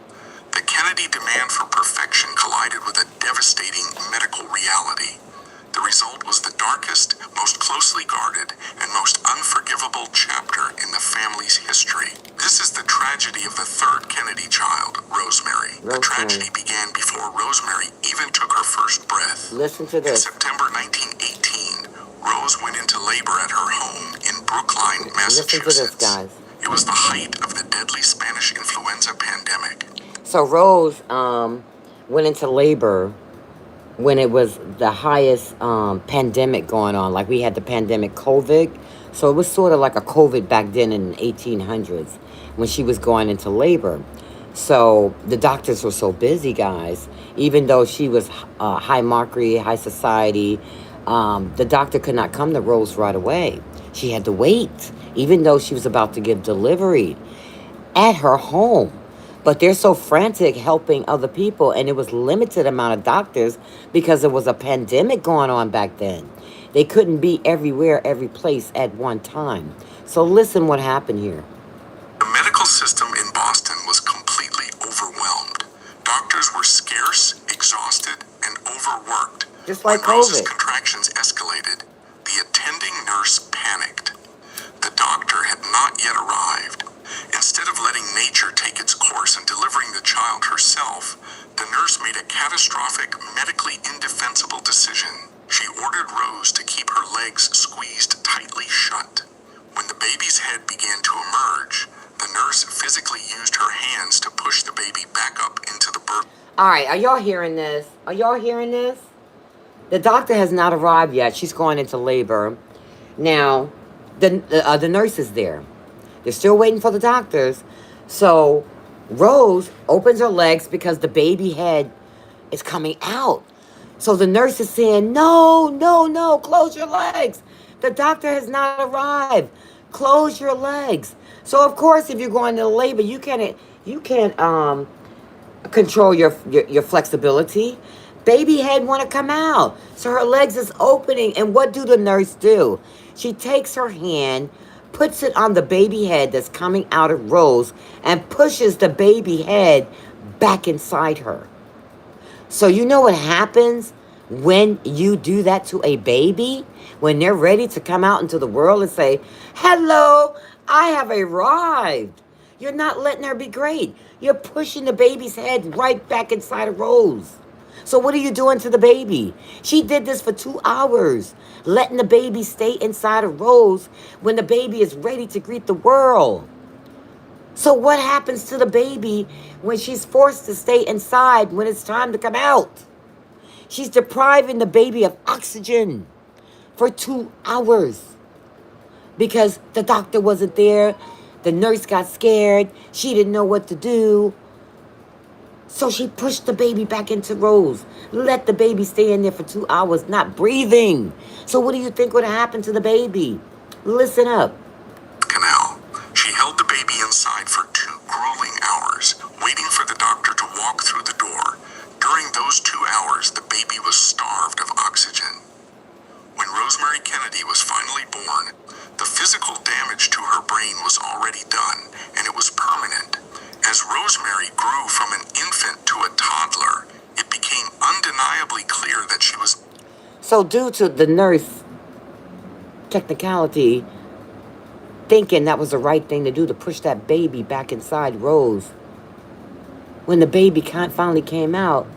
B: the Kennedy demand for perfection collided with a devastating medical reality. The result was the darkest, most closely guarded, and most unforgivable chapter in the family's history. This is the tragedy of the third Kennedy child, Rosemary. The tragedy began before Rosemary even took her first breath.
A: Listen to
B: In
A: this.
B: September 1918, Rose went into labor at her home in Brookline,
A: Listen to this,
B: Massachusetts.
A: guys.
B: It was the height of the deadly Spanish influenza pandemic.
A: So Rose went into labor when it was the highest pandemic going on. Like we had the pandemic COVID. So it was sort of like a COVID back then in the 1800s when she was going into labor. So the doctors were so busy, guys. Even though she was high marquee, high society, the doctor could not come to Rose right away. She had to wait, even though she was about to give delivery at her home. But they're so frantic helping other people, and it was limited amount of doctors because there was a pandemic going on back then. They couldn't be everywhere, every place at one time. So listen what happened here.
B: The medical system in Boston was completely overwhelmed. Doctors were scarce, exhausted, and overworked.
A: Just like
B: When Rose's
A: COVID.
B: contractions escalated, the attending nurse panicked. The doctor had not yet arrived. Instead of letting nature take its course and delivering the child herself, the nurse made a catastrophic, medically indefensible decision. She ordered Rose to keep her legs squeezed tightly shut. When the baby's head began to emerge, the nurse physically used her hands to push the baby back up into the birth.
A: All right, are y'all hearing this? Are y'all hearing this? The doctor has not arrived yet. She's going into labor. Now, the nurse is there. They're still waiting for the doctors. So Rose opens her legs because the baby head is coming out. So the nurse is saying, no, no, no, close your legs. The doctor has not arrived. Close your legs. So of course, if you're going into labor, you can't control your flexibility. Baby head want to come out. So her legs is opening. And what do the nurse do? She takes her hand, puts it on the baby head that's coming out of Rose, and pushes the baby head back inside her. So you know what happens when you do that to a baby? When they're ready to come out into the world and say, hello, I have arrived. You're not letting her be great. You're pushing the baby's head right back inside of Rose. So what are you doing to the baby? She did this for 2 hours, letting the baby stay inside of Rose when the baby is ready to greet the world. So what happens to the baby when she's forced to stay inside when it's time to come out? She's depriving the baby of oxygen for 2 hours because the doctor wasn't there. The nurse got scared. She didn't know what to do. So she pushed the baby back into Rose. Let the baby stay in there for 2 hours, not breathing. So what do you think would have happened to the baby? Listen up.
B: Canal. She held the baby inside for 2 grueling hours, waiting for the doctor to walk through the door. During those 2 hours, the baby was starved of oxygen. When Rosemary Kennedy was finally born, the physical damage to her brain was already done, and it was permanent. As Rosemary grew from an infant to a toddler, it became undeniably clear that she was...
A: So due to the nurse technicality, thinking that was the right thing to do to push that baby back inside Rose, when the baby finally came out,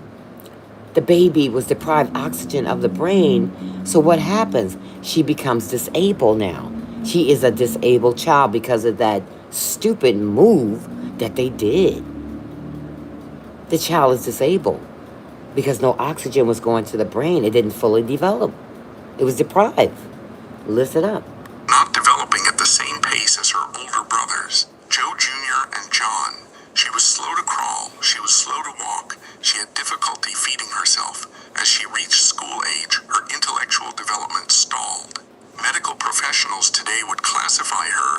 A: the baby was deprived oxygen of the brain. So what happens? She becomes disabled now. She is a disabled child because of that stupid move that they did. The child is disabled because no oxygen was going to the brain. It didn't fully develop. It was deprived. Listen up.
B: not developing at the same pace as her older brothers, Joe Jr. and John. She was slow to crawl, she was slow to walk, she had difficulty feeding herself. As she reached school age, her intellectual development stalled. Medical professionals today would classify her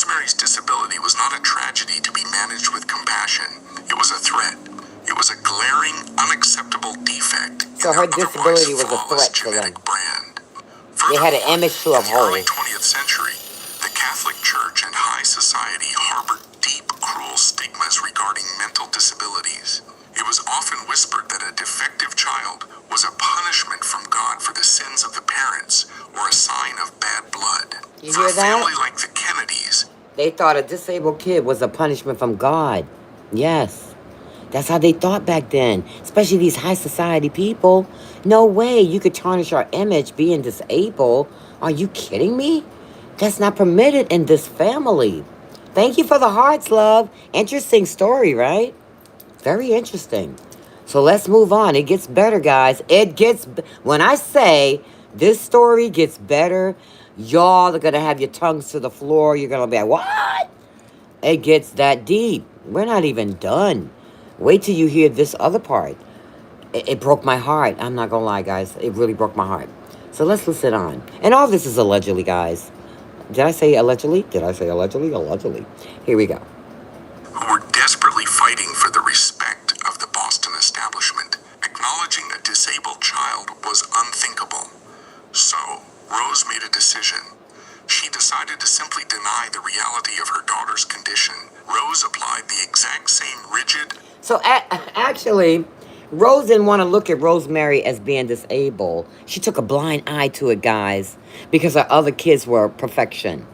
B: Rosemary's disability was not a tragedy to be managed with compassion. It was a threat. It was a glaring, unacceptable defect in
A: So
B: their
A: her
B: otherwise
A: disability was a
B: flawless
A: threat to them.
B: genetic brand.
A: They had an
B: Furthermore,
A: image to
B: in the early
A: uphold.
B: 20th century, the Catholic Church and high society harbored deep, cruel stigmas regarding mental disabilities. It was often whispered that a defective child was a punishment from God for the sins of the parents or a sign of bad blood.
A: You
B: For
A: hear
B: a
A: that?
B: family like the Kennedys,
A: They thought a disabled kid was a punishment from God. Yes. That's how they thought back then, especially these high society people. No way you could tarnish our image being disabled. Are you kidding me? That's not permitted in this family. Thank you for the hearts, love. Interesting story, right? Very interesting. So let's move on. It gets better, guys. When I say this story gets better, y'all are going to have your tongues to the floor. You're going to be like, what? It gets that deep. We're not even done. Wait till you hear this other part. It broke my heart. I'm not going to lie, guys. It really broke my heart. So let's listen on. And all this is allegedly, guys. Did I say allegedly? Did I say allegedly? Allegedly. Here we go.
B: who were desperately fighting for the respect of the Boston establishment, acknowledging a disabled child was unthinkable. So, Rose made a decision. She decided to simply deny the reality of her daughter's condition. Rose applied the exact same rigid,
A: So actually, Rose didn't want to look at Rosemary as being disabled. She took a blind eye to it, guys, because her other kids were perfection.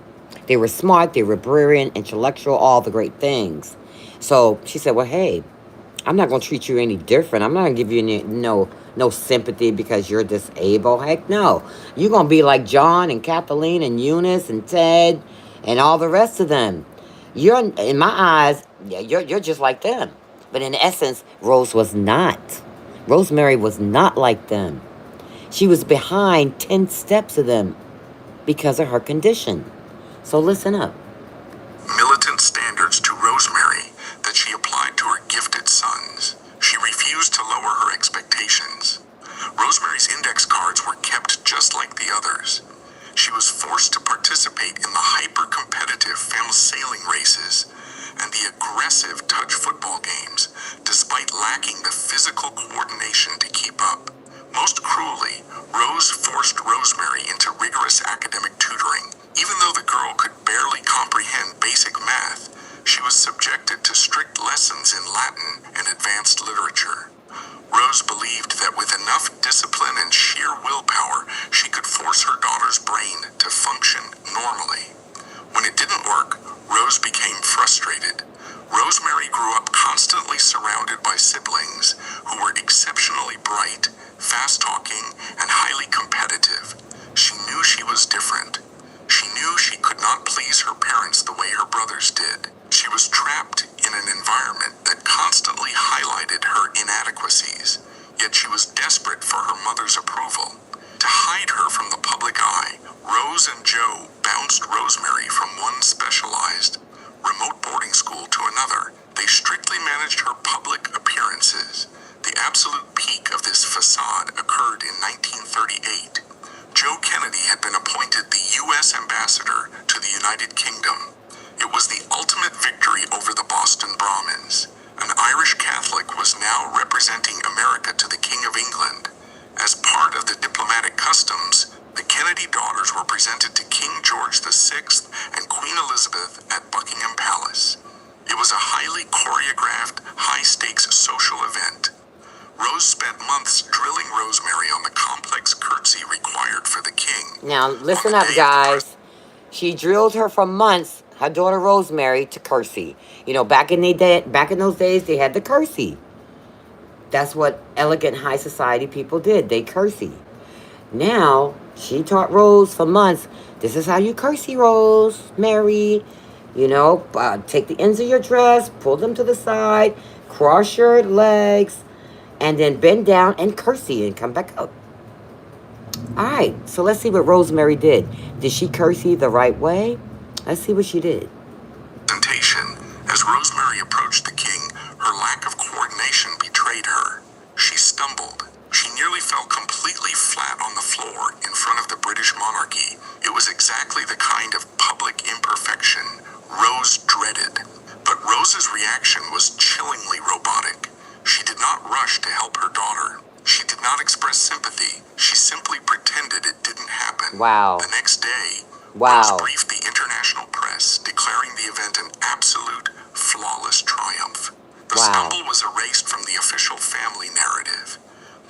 A: They were smart, they were brilliant, intellectual, all the great things. So she said, well, hey, I'm not going to treat you any different. I'm not going to give you no sympathy because you're disabled. Heck no. You're going to be like John and Kathleen and Eunice and Ted and all the rest of them. You're, in my eyes, you're just like them. But in essence, Rose was not. Rosemary was not like them. She was behind 10 steps of them because of her condition. So listen up.
B: militant standards to Rosemary that she applied to her gifted sons. She refused to lower her expectations. Rosemary's index cards were kept just like the others. She was forced to participate in the hyper-competitive family sailing races and the aggressive touch football games, despite lacking the physical coordination to keep up. Most cruelly, Rose forced Rosemary into rigorous academic tutoring. Even though the girl could barely comprehend basic math, she was subjected to strict lessons in Latin and advanced literature. Rose believed that with enough discipline and sheer willpower, she could force her daughter's brain to function normally. When it didn't work, Rose became frustrated. Rosemary grew up constantly surrounded by siblings who were exceptionally bright, fast-talking, and highly competitive. She knew she was different. She knew she could not please her parents the way her brothers did. She was trapped in an environment that constantly highlighted her inadequacies, yet she was desperate for her mother's approval. To hide her from the public eye, Rose and Joe bounced Rosemary from one specialized, remote boarding school to another. They strictly managed her public appearances. The absolute peak of this facade occurred in 1938. Joe Kennedy had been appointed the U.S. ambassador to the United Kingdom. It was the ultimate victory over the Boston Brahmins. An Irish Catholic was now representing America to the King of England. As part of the diplomatic customs, the Kennedy daughters were presented to King George VI and Queen Elizabeth at Buckingham Palace. It was a highly choreographed, high-stakes social event. Rose spent months drilling Rosemary on the complex curtsy required for the king.
A: Now, listen up, guys. She drilled her for months, her daughter Rosemary, to curtsy. You know, back in those days, they had the curtsy. That's what elegant high society people did. They curtsy. Now, she taught Rose for months. This is how you curtsy, Rose, Mary. You know, take the ends of your dress, pull them to the side, cross your legs, and then bend down and curtsy and come back up. All right, so let's see what Rosemary did. Did she curtsy the right way? Let's see what she did.
B: As Rosemary approached the king, her lack of coordination betrayed her. She stumbled. She nearly fell completely flat on the floor in front of the British monarchy. It was exactly the kind of public imperfection Rose dreaded. But Rose's reaction was chillingly robotic. She did not rush to help her daughter. She did not express sympathy. She simply pretended it didn't happen.
A: Wow.
B: The next day,
A: Wow.
B: Rose briefed the international press, declaring the event an absolute, flawless triumph. The
A: Wow.
B: stumble was erased from the official family narrative.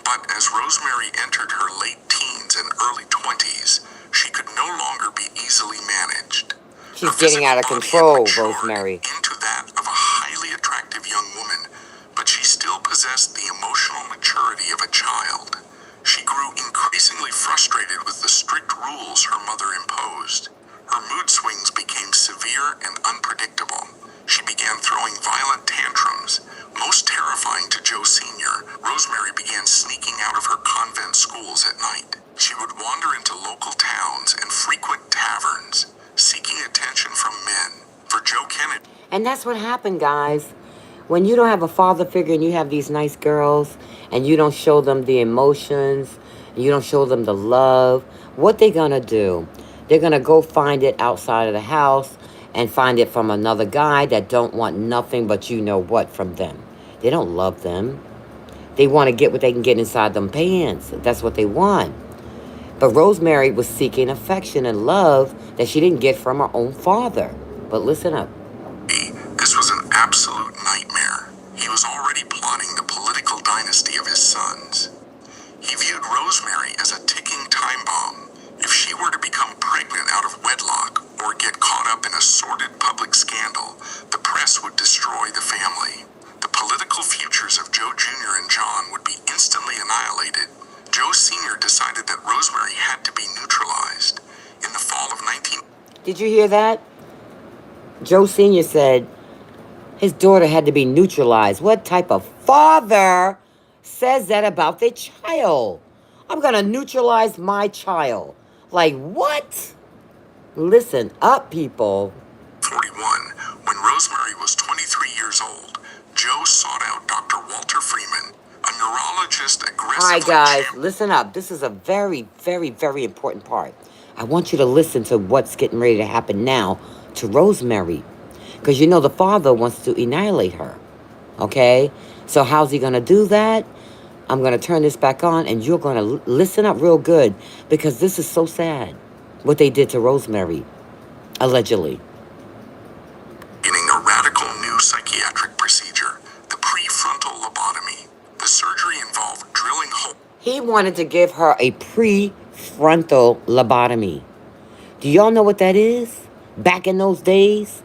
B: But as Rosemary entered her late teens and early 20s, she could no longer be easily managed.
A: She's
B: Her
A: getting out of
B: physical body
A: control,
B: had matured
A: Rosemary.
B: into that of a highly attractive young woman, but she still possessed the emotional maturity of a child. She grew increasingly frustrated with the strict rules her mother imposed. Her mood swings became severe and unpredictable. She began throwing violent tantrums. Most terrifying to Joe Sr., Rosemary began sneaking out of her convent schools at night. She would wander into local towns and frequent taverns, seeking attention from men. For Joe Kennedy,
A: And that's what happened, guys. When you don't have a father figure and you have these nice girls and you don't show them the emotions, and you don't show them the love, what they gonna do? They're gonna go find it outside of the house and find it from another guy that don't want nothing but you know what from them. They don't love them. They want to get what they can get inside them pants. That's what they want. But Rosemary was seeking affection and love that she didn't get from her own father. But listen up.
B: this was an absolute nightmare. He was already plotting the political dynasty of his sons. He viewed Rosemary as a ticking time bomb. If she were to become pregnant out of wedlock or get caught up in a sordid public scandal, the press would destroy the family. The political futures of Joe Jr. and John would be instantly annihilated. Joe Sr. decided that Rosemary had to be neutralized. In the fall of 19...
A: Did you hear that? Joe Sr. said his daughter had to be neutralized. What type of father says that about their child? I'm going to neutralize my child. Like, what? Listen up, people.
B: 41, when Rosemary was 23 years old, Joe sought out Dr. Walter Freeman, a neurologist aggressively...
A: All right, guys, listen up. This is a very, very, very important part. I want you to listen to what's getting ready to happen now to Rosemary. Because you know the father wants to annihilate her. Okay? So how's he going to do that? I'm going to turn this back on and you're going to listen up real good. Because this is so sad. What they did to Rosemary. Allegedly.
B: Beginning a radical new psychiatric procedure, the prefrontal lobotomy. The surgery involved drilling holes...
A: He wanted to give her a prefrontal lobotomy. Do y'all know what that is? Back in those days,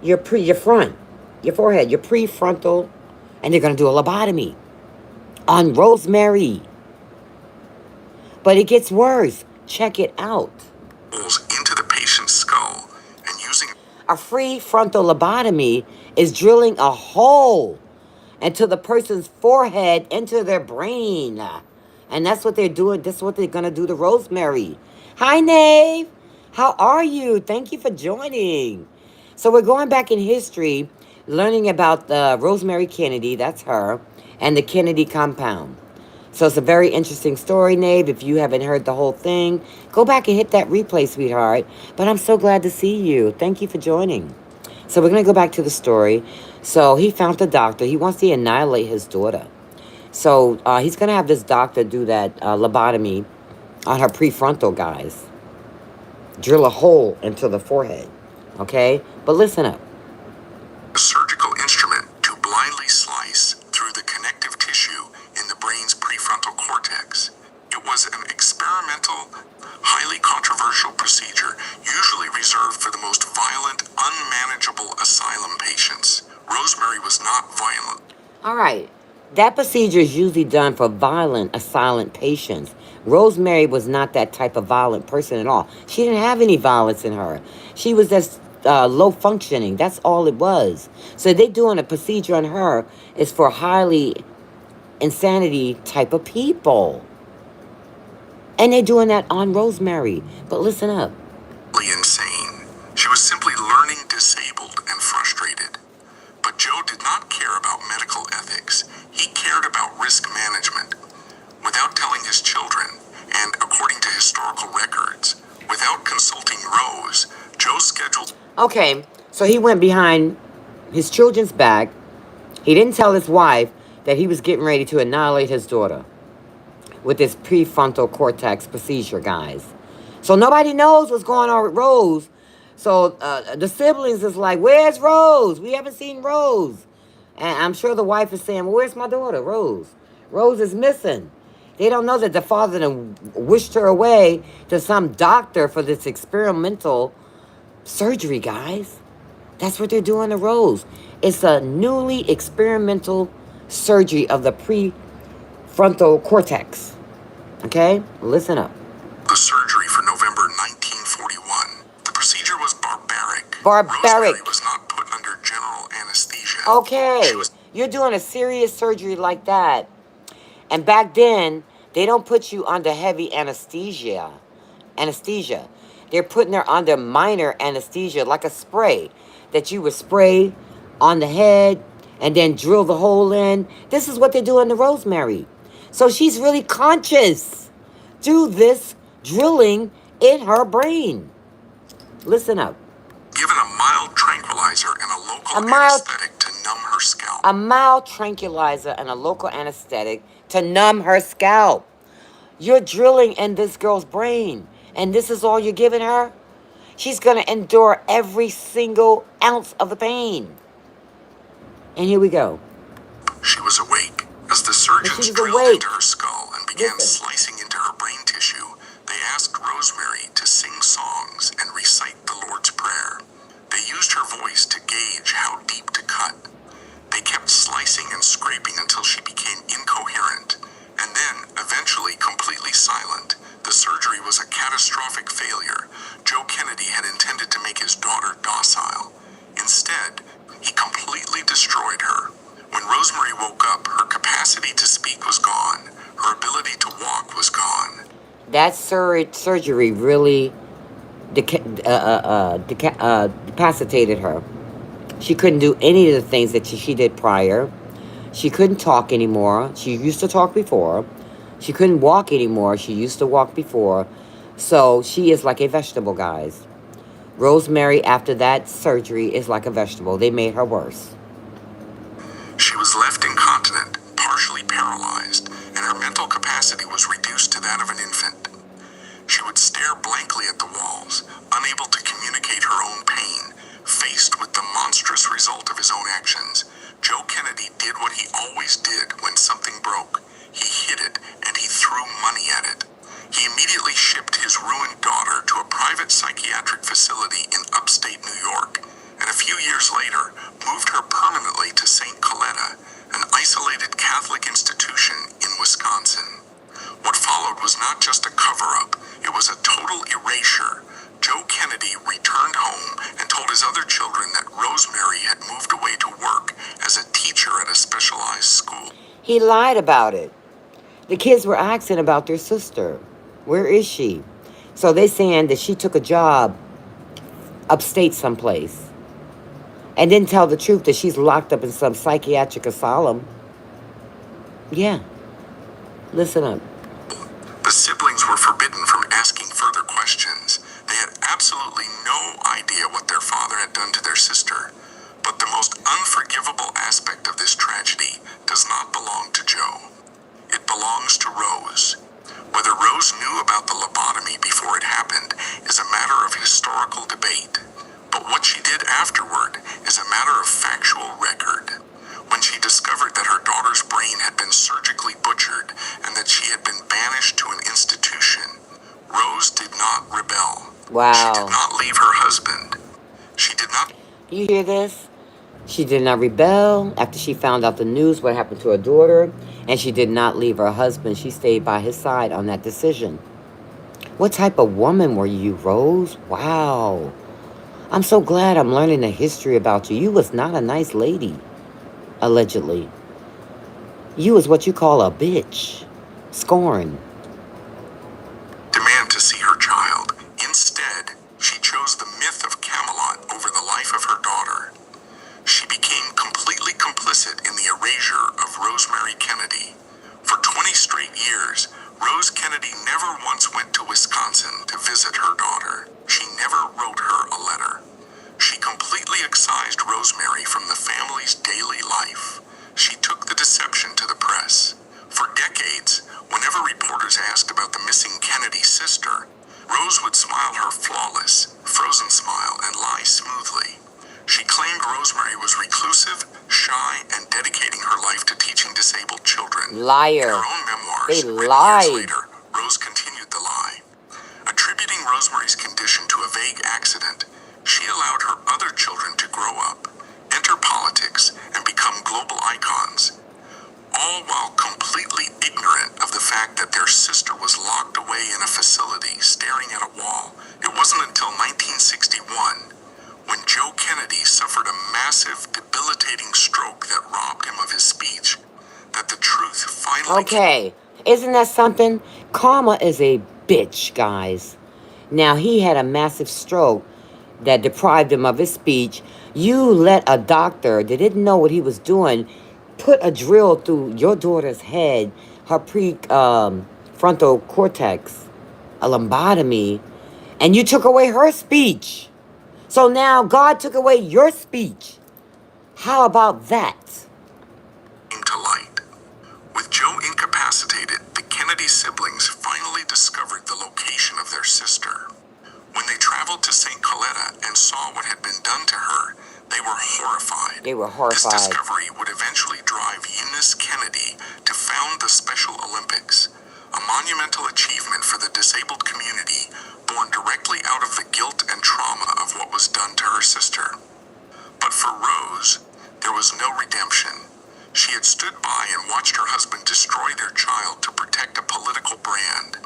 A: your front, your forehead, your prefrontal, and they're going to do a lobotomy on Rosemary. But it gets worse. Check it out.
B: into the patient's skull and using...
A: A prefrontal lobotomy is drilling a hole into the person's forehead, into their brain. And that's what they're doing. That's what they're going to do to Rosemary. Hi, Nave. How are you? Thank you for joining. So we're going back in history, learning about Rosemary Kennedy, that's her, and the Kennedy compound. So it's a very interesting story, Nave. If you haven't heard the whole thing, go back and hit that replay, sweetheart. But I'm so glad to see you. Thank you for joining. So we're going to go back to the story. So he found the doctor. He wants to annihilate his daughter. So he's going to have this doctor do that lobotomy on her prefrontal, guys. Drill a hole into the forehead. Okay? But listen up.
B: A surgical instrument to blindly slice through the connective tissue in the brain's prefrontal cortex. It was an experimental, highly controversial procedure, usually reserved for the most violent, unmanageable asylum patients. Rosemary was not violent.
A: All right. That procedure is usually done for violent asylum patients. Rosemary was not that type of violent person at all. She didn't have any violence in her. She was just low functioning. That's all it was. So they're doing a procedure on her is for highly insanity type of people. And they're doing that on Rosemary. But listen up.
B: Insane. She was simply learning disabled and frustrated. But Joe did not care about medical ethics. He cared about risk management. Without telling his children, and according to historical records, without consulting Rose, Joe scheduled...
A: Okay, so he went behind his children's back. He didn't tell his wife that he was getting ready to annihilate his daughter with this prefrontal cortex procedure, guys. So nobody knows what's going on with Rose. So the siblings is like, where's Rose? We haven't seen Rose. And I'm sure the wife is saying, well, where's my daughter, Rose? Rose is missing. They don't know that the father done wished her away to some doctor for this experimental surgery, guys. That's what they're doing to Rose. It's a newly experimental surgery of the prefrontal cortex. Okay? Listen up.
B: The surgery for November 1941. The procedure was barbaric.
A: Barbaric.
B: Rosemary was not put under general anesthesia.
A: Okay. You're doing a serious surgery like that. And back then, they don't put you under heavy anesthesia. They're putting her under minor anesthesia, like a spray that you would spray on the head and then drill the hole in. This is what they're doing to Rosemary. So she's really conscious through this drilling in her brain. Listen up.
B: Given a mild tranquilizer and a local anesthetic to numb her scalp.
A: A mild tranquilizer and a local anesthetic to numb her scalp. You're drilling in this girl's brain, and this is all you're giving her? She's going to endure every single ounce of the pain. And here we go.
B: She was awake. As the surgeons drilled into her skull and began slicing into her brain tissue, they asked Rosemary to sing songs and recite the Lord's Prayer. They used her voice to gauge how deep to cut. They kept slicing and scraping until she became incoherent, and then, eventually completely silent. The surgery was a catastrophic failure. Joe Kennedy had intended to make his daughter docile. Instead, he completely destroyed her. When Rosemary woke up, her capacity to speak was gone. Her ability to walk was gone. That surgery really decapitated her. She couldn't do any of the things that she did prior. She couldn't talk anymore. She used to talk before. She couldn't walk anymore. She used to walk before. So she is like a vegetable, guys. Rosemary, after that surgery, is like a vegetable. They made her worse. She was left incontinent, partially paralyzed, and her mental capacity was reduced to that of an infant. She would stare blankly at the walls, unable to communicate her own pain, faced with the monstrous result of his own actions. Joe Kennedy did what he always did when something broke. He hid it, and he threw money at it. He immediately shipped his ruined daughter to a private psychiatric facility in upstate New York, and a few years later, moved her permanently to St. Coletta, an isolated Catholic institution in Wisconsin. What followed was not just a cover-up, it was a total erasure. Joe Kennedy returned home and told his other children that Rosemary had moved away to work as a teacher at a specialized school. He lied about it. The kids were asking about their sister. Where is she? So they saying that she took a job upstate someplace and didn't tell the truth that she's locked up in some psychiatric asylum. Yeah. Listen up. The siblings were forbidden from asking further questions. They had absolutely no idea what their father had done to their sister. But the most unforgivable aspect of this tragedy does not belong to Joe. It belongs to Rose. Whether Rose knew about the lobotomy before it happened is a matter of historical debate. But what she did afterward is a matter of factual record. When she discovered that her daughter's brain had been surgically butchered and that she had been banished to an institution, Rose did not rebel. Wow. She did not leave her husband. She did not... You hear this? She did not rebel after she found out the news, what happened to her daughter, and she did not leave her husband. She stayed by his side on that decision. What type of woman were you, Rose? Wow. I'm so glad I'm learning the history about you. You was not a nice lady, allegedly. You was what you call a bitch. Scorn. Demand to see her child. Instead, she chose the myth of Camelot over the life of her daughter. She became completely complicit in the erasure of Rosemary Kennedy. For 20 straight years, Rose Kennedy never once went to Wisconsin to visit her daughter. She never wrote her a letter. She Rosemary from the family's daily life. She took the deception to the press. For decades, whenever reporters asked about the missing Kennedy sister, Rose would smile her flawless, frozen smile and lie smoothly. She claimed Rosemary was reclusive, shy, and dedicating her life to teaching disabled children.
A: Liar.
B: In her own memoirs,
A: They
B: written
A: lied.
B: years later, Rose continued the lie. Attributing Rosemary's condition to a vague accident, she allowed her other children to grow up, enter politics, and become global icons, all while completely ignorant of the fact that their sister was locked away in a facility staring at a wall. It wasn't until 1961, when Joe Kennedy suffered a massive, debilitating stroke that robbed him of his speech, that the truth finally came.
A: Okay, isn't that something? Karma is a bitch, guys. Now, he had a massive stroke that deprived him of his speech. You let a doctor that didn't know what he was doing put a drill through your daughter's head, her frontal cortex, a lobotomy, and you took away her speech. So now God took away your speech. How about that?
B: Came to light. With Joe incapacitated, the Kennedy siblings finally discovered the location of their sister. When they traveled to St. Coletta and saw what had been done to her, they were horrified.
A: They were
B: This
A: horrified.
B: discovery would eventually drive Eunice Kennedy to found the Special Olympics, a monumental achievement for the disabled community born directly out of the guilt and trauma of what was done to her sister. But for Rose, there was no redemption. She had stood by and watched her husband destroy their child to protect a political brand,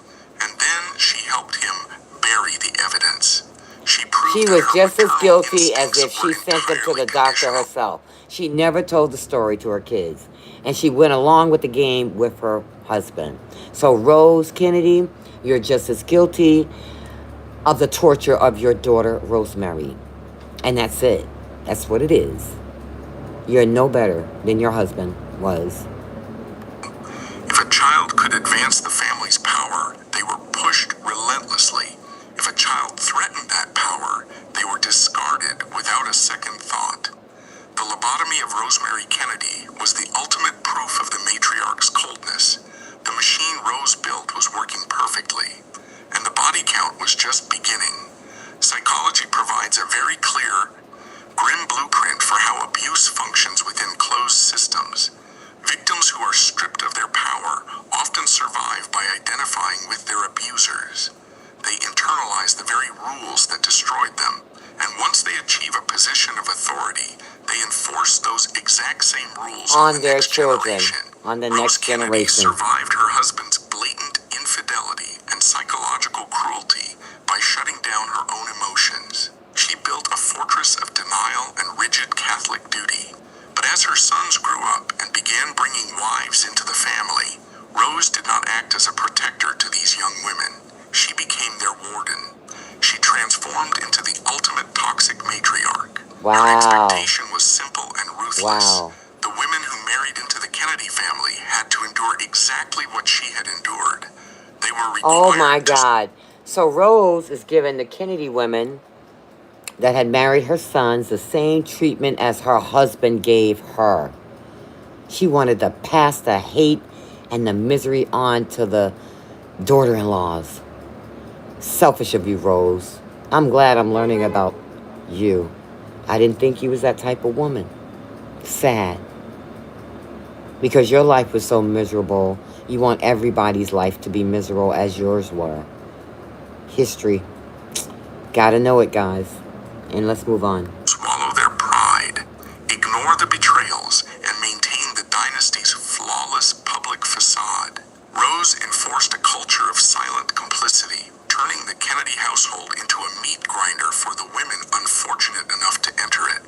B: and then she helped him bury the evidence. She proved
A: She
B: that
A: was
B: her
A: just as
B: maternal
A: guilty as
B: instincts
A: if she
B: were
A: sent them to the
B: entirely
A: doctor
B: conditional.
A: herself. She never told the story to her kids. And she went along with the game with her husband. So, Rose Kennedy, you're just as guilty of the torture of your daughter, Rosemary. And that's it. That's what it is. You're no better than your husband was.
B: If a child could advance the family's power, they were pushed relentlessly. If a child threatened that power, they were discarded without a second thought. The lobotomy of Rosemary Kennedy was the ultimate proof of the matriarch's coldness. The machine Rose built was working perfectly, and the body count was just beginning. Psychology provides a very clear, grim blueprint for how abuse functions within closed systems. Victims who are stripped of their power often survive by identifying with their abusers. They internalize the very rules that destroyed them, and once they achieve a position of authority, they enforce those exact same rules
A: On
B: the
A: their
B: next
A: children.
B: generation.
A: On the
B: Rose
A: next
B: Kennedy
A: generation.
B: survived her husband's blatant infidelity and psychological cruelty by shutting down her own emotions. She built a fortress of denial and rigid Catholic duty. But as her sons grew up and began bringing wives into the family, Rose did not act as a protector to these young women. She became their warden. She transformed into the ultimate toxic matriarch. Her
A: Wow.
B: expectation was simple and ruthless.
A: Wow.
B: The women who married into the Kennedy family had to endure exactly what she had endured. They were required
A: Oh my
B: to
A: God. So Rose is giving the Kennedy women that had married her sons the same treatment as her husband gave her. She wanted to pass the hate and the misery on to the daughter-in-laws. Selfish of you, Rose. I'm glad I'm learning about you. I didn't think you was that type of woman. Sad. Because your life was so miserable. You want everybody's life to be miserable as yours were. History. Gotta know it, guys. And let's move on.
B: swallow their pride, ignore the betrayals, and maintain the dynasty's flawless public facade. Rose enforced a culture of silent complicity, turning the Kennedy household into a meat grinder for the women unfortunate enough to enter it.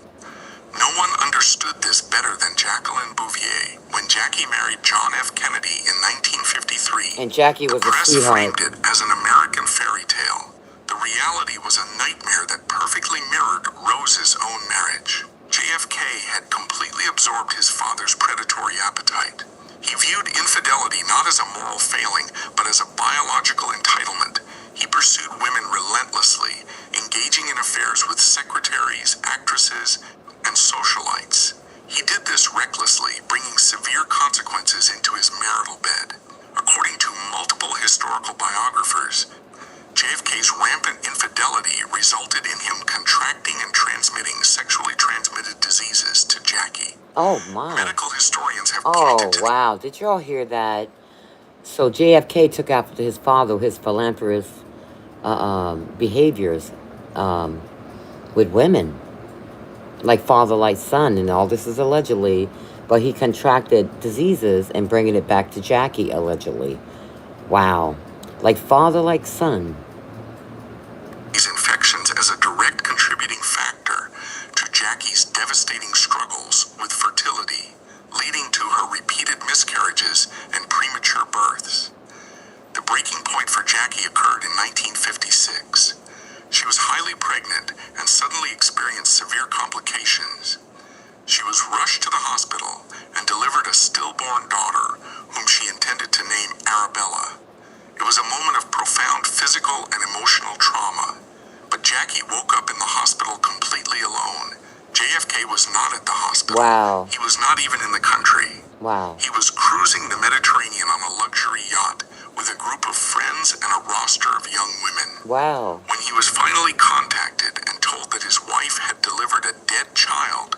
B: No one understood this better than Jacqueline Bouvier when Jackie married John F. Kennedy in 1953.
A: And Jackie was
B: The
A: a
B: press
A: sweetheart.
B: framed it as an American fairy tale. The reality was a nightmare that perfectly mirrored Rose's own marriage. JFK had completely absorbed his father's predatory appetite. He viewed infidelity not as a moral failing, but as a biological entitlement. He pursued women relentlessly, engaging in affairs with secretaries, actresses, and socialites. recklessly, bringing severe consequences into his marital bed. According to multiple historical biographers, JFK's rampant infidelity resulted in him contracting and transmitting sexually transmitted diseases to Jackie.
A: Oh my.
B: Medical historians have
A: Oh
B: pointed to
A: wow. Did y'all hear that? So JFK took after his father, his philanthropist behaviors with women, like father, like son, and all this is allegedly. But he contracted diseases and bringing it back to Jackie allegedly. Wow, like father, like son.
B: these infections as a direct contributing factor to Jackie's devastating struggles with fertility, leading to her repeated miscarriages and premature births. The breaking point for Jackie occurred in 1956. She was highly pregnant and suddenly experienced severe complications. She was rushed to the hospital and delivered a stillborn daughter, whom she intended to name Arabella. It was a moment of profound physical and emotional trauma, but Jackie woke up in the hospital completely alone. JFK was not at the hospital.
A: Wow.
B: He was not even in the country.
A: Wow.
B: He was cruising the Mediterranean on a luxury yacht with a group of friends and a roster of young women.
A: Wow.
B: When he was finally contacted and told that his wife had delivered a dead child,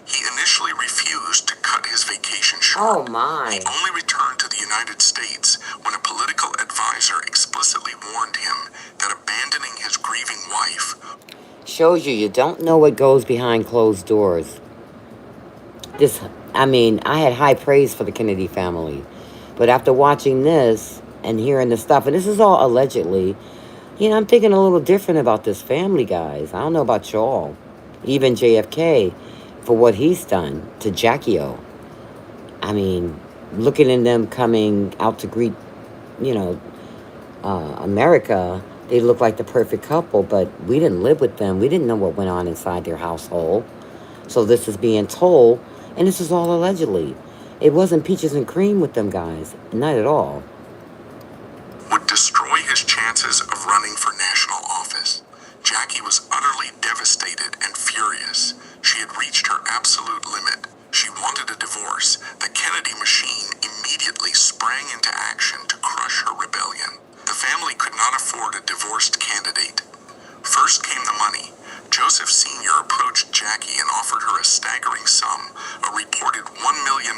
B: he initially refused to cut his vacation short.
A: Oh my.
B: He only returned to the United States when a political advisor explicitly warned him that abandoning his grieving wife
A: Shows you don't know what goes behind closed doors. I had high praise for the Kennedy family. But after watching this and hearing the stuff, and this is all allegedly, I'm thinking a little different about this family, guys. I don't know about y'all. Even JFK, for what he's done to Jackie O. Looking in them coming out to greet, America, they look like the perfect couple, but we didn't live with them. We didn't know what went on inside their household. So this is being told, and this is all allegedly. It wasn't peaches and cream with them guys. Not at all.
B: would destroy his chances of running for national office. Jackie was utterly devastated and furious. She had reached her absolute limit. She wanted a divorce. The Kennedy machine immediately sprang into action to crush her rebellion. The family could not afford a divorced candidate. First came the money. Joseph Sr. approached Jackie and offered her a staggering sum, a reported $1 million,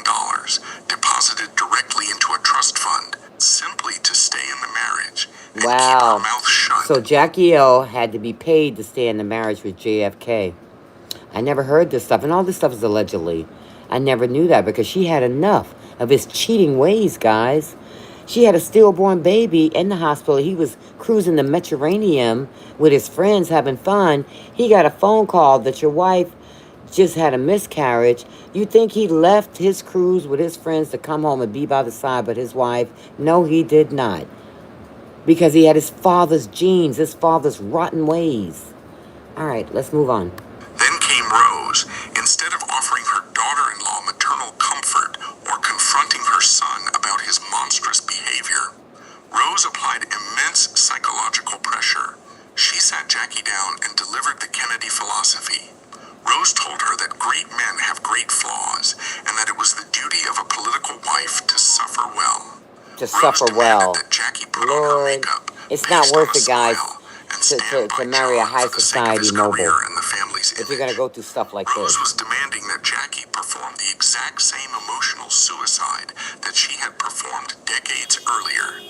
B: deposited directly into a trust fund, simply to stay in the marriage and keep her mouth shut.
A: So Jackie O had to be paid to stay in the marriage with JFK. I never heard this stuff, and all this stuff is allegedly. I never knew that because she had enough of his cheating ways, guys. She had a stillborn baby in the hospital. He was cruising the Mediterranean with his friends having fun. He got a phone call that your wife just had a miscarriage. You think he left his cruise with his friends to come home and be by the side but his wife? No, he did not. Because he had his father's genes, his father's rotten ways. All right, let's move on.
B: Then came Rose. Instead of offering her daughter-in-law maternal comfort or confronting her son about his monstrous behavior, Rose applied immense psychological pressure. She sat Jackie down and delivered the Kennedy philosophy. Rose told her that great men have great flaws and that it was the duty of a political wife to suffer well.
A: To suffer well.
B: That Jackie put
A: Lord,
B: on her makeup,
A: it's not worth it, guys,
B: to
A: marry a high society noble.
B: If
A: you're going to go through stuff like
B: Rose
A: this.
B: was demanding that Jackie perform the exact same emotional suicide that she had performed decades earlier.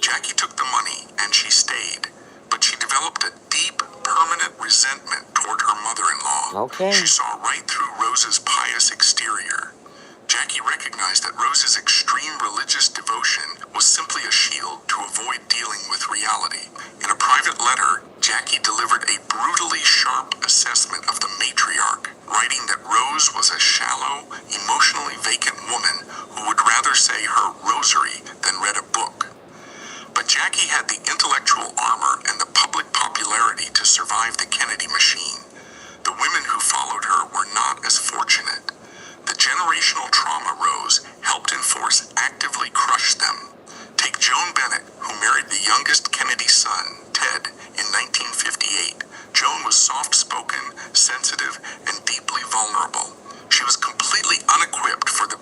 B: Jackie took the money and she stayed, but she developed a deep, permanent resentment toward her mother-in-law.
A: Okay.
B: She saw right through Rose's pious exterior. Jackie recognized that Rose's extreme religious devotion was simply a shield to avoid dealing with reality. In a private letter, Jackie delivered a brutally sharp assessment of the matriarch, writing that Rose was a shallow, emotionally vacant woman who would rather say her rosary than read a book. But Jackie had the intellectual armor and the public popularity to survive the Kennedy machine. The women who followed her were not as fortunate. The generational trauma Rose helped enforce actively crushed them. Take Joan Bennett, who married the youngest Kennedy son, Ted, in 1958. Joan was soft-spoken, sensitive, and deeply vulnerable. She was completely unequipped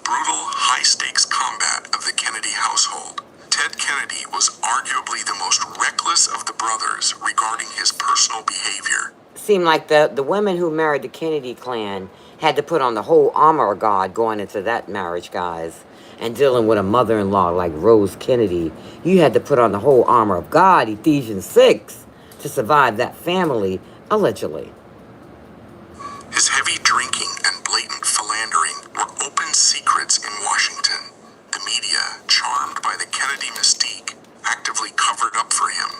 B: brutal, high-stakes combat of the Kennedy household. Ted Kennedy was arguably the most reckless of the brothers regarding his personal behavior.
A: Seemed like the women who married the Kennedy clan had to put on the whole armor of God going into that marriage, guys. And dealing with a mother-in-law like Rose Kennedy, you had to put on the whole armor of God, Ephesians 6, to survive that family, allegedly.
B: His heavy drinking and blatant philandering were open secrets in Washington. The media, charmed by the Kennedy mystique, actively covered up for him.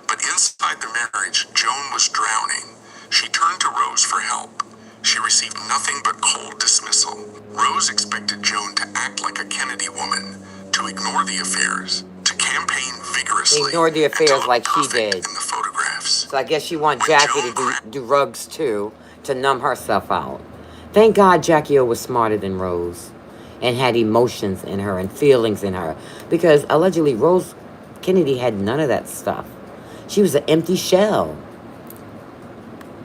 B: But inside the marriage, Joan was drowning. She turned to Rose for help. She received nothing but cold dismissal. Rose expected Joan to act like a Kennedy woman, to ignore the affairs, to campaign vigorously,
A: Ignore the affairs
B: and to look
A: like she
B: perfect
A: did.
B: in the photographs.
A: So I guess she want
B: When
A: Jackie
B: Joan
A: to do rugs too, to numb herself out. Thank God Jackie O was smarter than Rose and had emotions in her and feelings in her. Because allegedly Rose Kennedy had none of that stuff. She was an empty shell.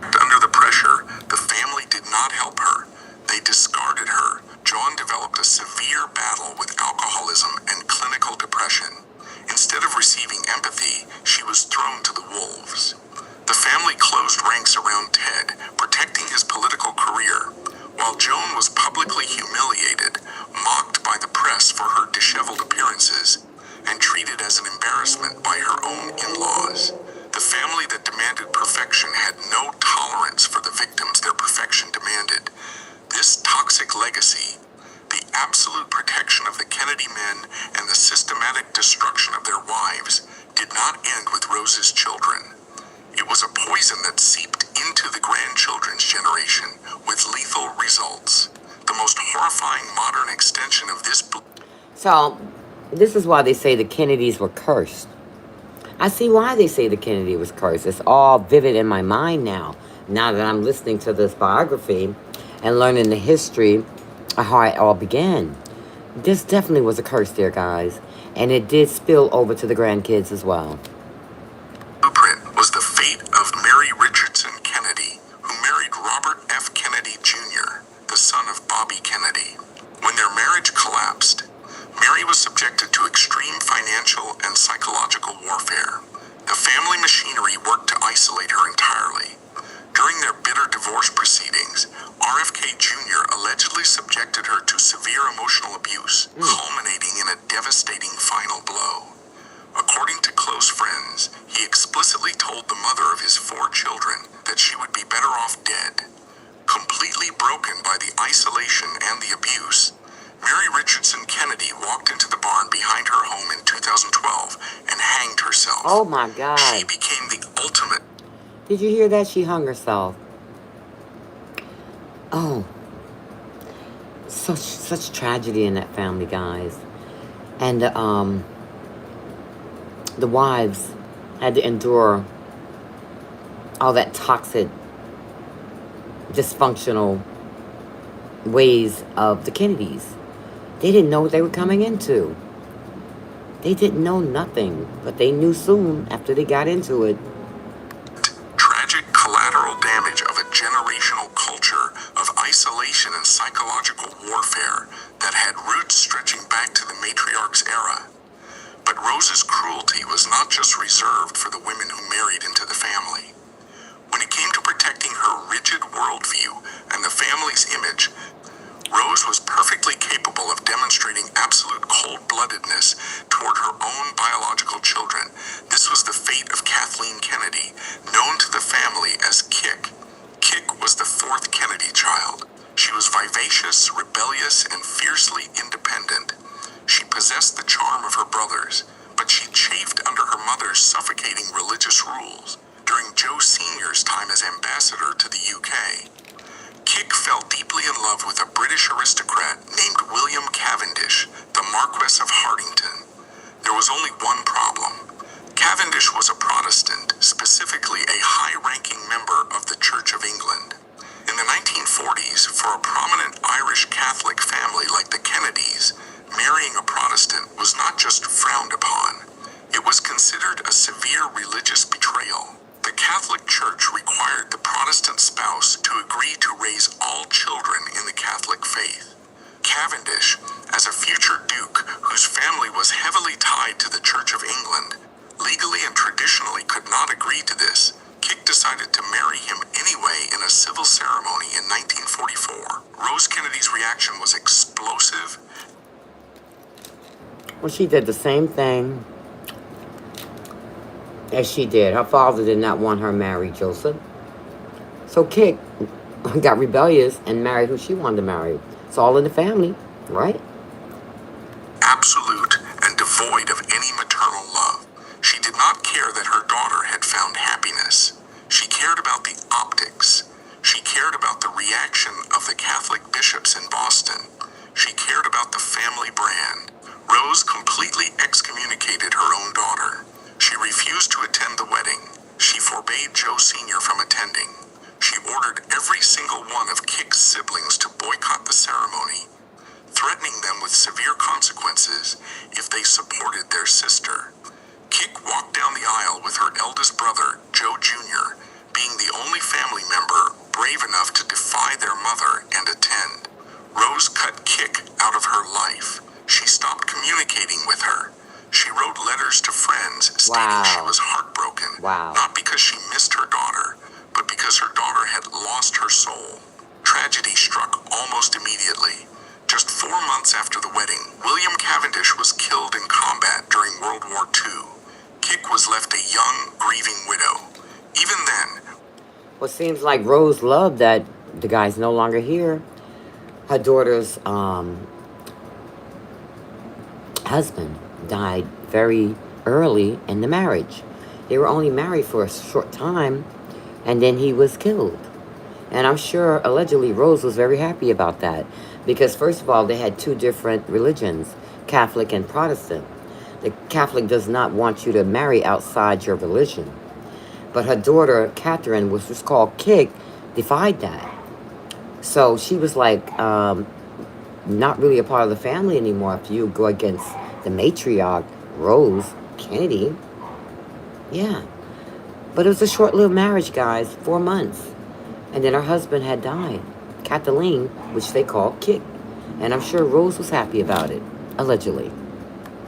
B: Under the pressure, the family did not help her. They discarded her. Joan developed a severe battle with alcoholism and clinical depression. Instead of receiving empathy, she was thrown to the wolves. The family closed ranks around Ted, protecting his political career, while Joan was publicly humiliated, mocked by the press for her disheveled appearances, and treated as an embarrassment by her own in-laws. The family that demanded perfection had no tolerance for the victims their perfection demanded. This toxic legacy, the absolute protection of the Kennedy men and the systematic destruction of their wives, did not end with Rose's children. It was a poison that seeped into the grandchildren's generation with lethal results. The most horrifying modern extension of this.
A: So this is why they say the Kennedys were cursed. I see why they say the Kennedy was cursed. It's all vivid in my mind now that I'm listening to this biography and learning the history of how it all began. This definitely was a curse there, guys. And it did spill over to the grandkids as well.
B: Blueprint was the fate of Mary Richardson Kennedy, who married Robert F. Kennedy Jr., the son of Bobby Kennedy. When their marriage collapsed, Mary was subjected to extreme financial and psychological warfare. The family machinery worked to isolate her entirely. During their bitter divorce proceedings, RFK Jr. allegedly subjected her to severe emotional abuse, culminating in a devastating final blow. According to close friends, he explicitly told the mother of his 4 children that she would be better off dead. Completely broken by the isolation and the abuse, Mary Richardson Kennedy walked into the barn behind her home in 2012 and hanged herself.
A: Oh my God.
B: She became the ultimate.
A: Did you hear that? She hung herself. Oh. Such tragedy in that family, guys. And the wives had to endure all that toxic, dysfunctional ways of the Kennedys. They didn't know what they were coming into. They didn't know nothing, but they knew soon after they got into it.
B: Tragic collateral damage of a generational culture of isolation and psychological warfare that had roots stretching back to the matriarch's era. But Rose's cruelty was not just reserved for the women who married into the family. When it came to protecting her rigid worldview and the family's image, Rose was perfectly capable of demonstrating absolute cold-bloodedness toward her own biological children. This was the fate of Kathleen Kennedy, known to the family as Kick. Kick was the 4th Kennedy child. She was vivacious, rebellious, and fiercely independent. She possessed the charm of her brothers, but she chafed under her mother's suffocating religious rules. During Joe Sr.'s time as ambassador to the UK, Kick fell deeply in love with a British aristocrat named William Cavendish, the Marquess of Hartington. There was only one problem. Cavendish was a Protestant, specifically a high-ranking member of the Church of England. In the 1940s, for a prominent Irish Catholic family like the Kennedys, marrying a Protestant was not just frowned upon. It was considered a severe religious betrayal. The Catholic Church required the Protestant spouse to agree to raise all children in the Catholic faith. Cavendish, Rose Kennedy's reaction was explosive.
A: Well, she did the same thing as she did. Her father did not want her married, Joseph. So Kik got rebellious and married who she wanted to marry. It's all in the family, right?
B: Absolute and devoid of any maternal love. She did not care that her daughter had found happiness. She cared about the optics. She cared about the reaction of the Catholic bishops in Boston. She cared about the family brand. Rose completely excommunicated her own daughter. She refused to attend the wedding. She forbade Joe Sr. from attending. She ordered every single one of Kik's siblings to boycott the ceremony, threatening them with severe consequences if they supported their sister. Kik walked down the aisle with her eldest brother, Joe Jr., being the only family member brave enough to defy their mother and attend. Rose cut Kik out of her life. She stopped communicating with her. She wrote letters to friends stating she was heartbroken, not because she missed her daughter, but because her daughter had lost her soul. Tragedy struck almost immediately. Just 4 months after the wedding, William Cavendish was killed in combat during World War II. Kik was left a young, grieving widow. Even then...
A: Well, it seems like Rose loved that the guy's no longer here. Her daughter's husband died very early in the marriage. They were only married for a short time, and then he was killed. And I'm sure, allegedly, Rose was very happy about that. Because, first of all, they had 2 different religions, Catholic and Protestant. The Catholic does not want you to marry outside your religion. But her daughter, Catherine, which was called Kik, defied that. So she was like, not really a part of the family anymore if you go against the matriarch, Rose Kennedy. Yeah. But it was a short-lived marriage, guys, 4 months. And then her husband had died, Kathleen, which they called Kik. And I'm sure Rose was happy about it, allegedly.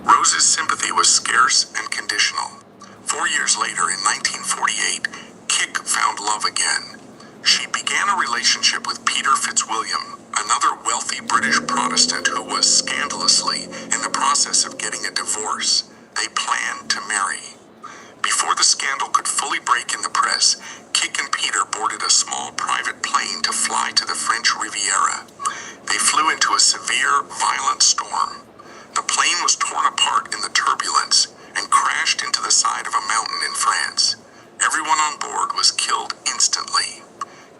B: Rose's sympathy was scarce and conditional. 4 years later, in 1948, Kik found love again. She began a relationship with Peter Fitzwilliam, another wealthy British Protestant who was scandalously in the process of getting a divorce. They planned to marry. Before the scandal could fully break in the press, Kik and Peter boarded a small private plane to fly to the French Riviera. They flew into a severe, violent storm. The plane was torn apart in the turbulence and crashed into the side of a mountain in France. Everyone on board was killed instantly.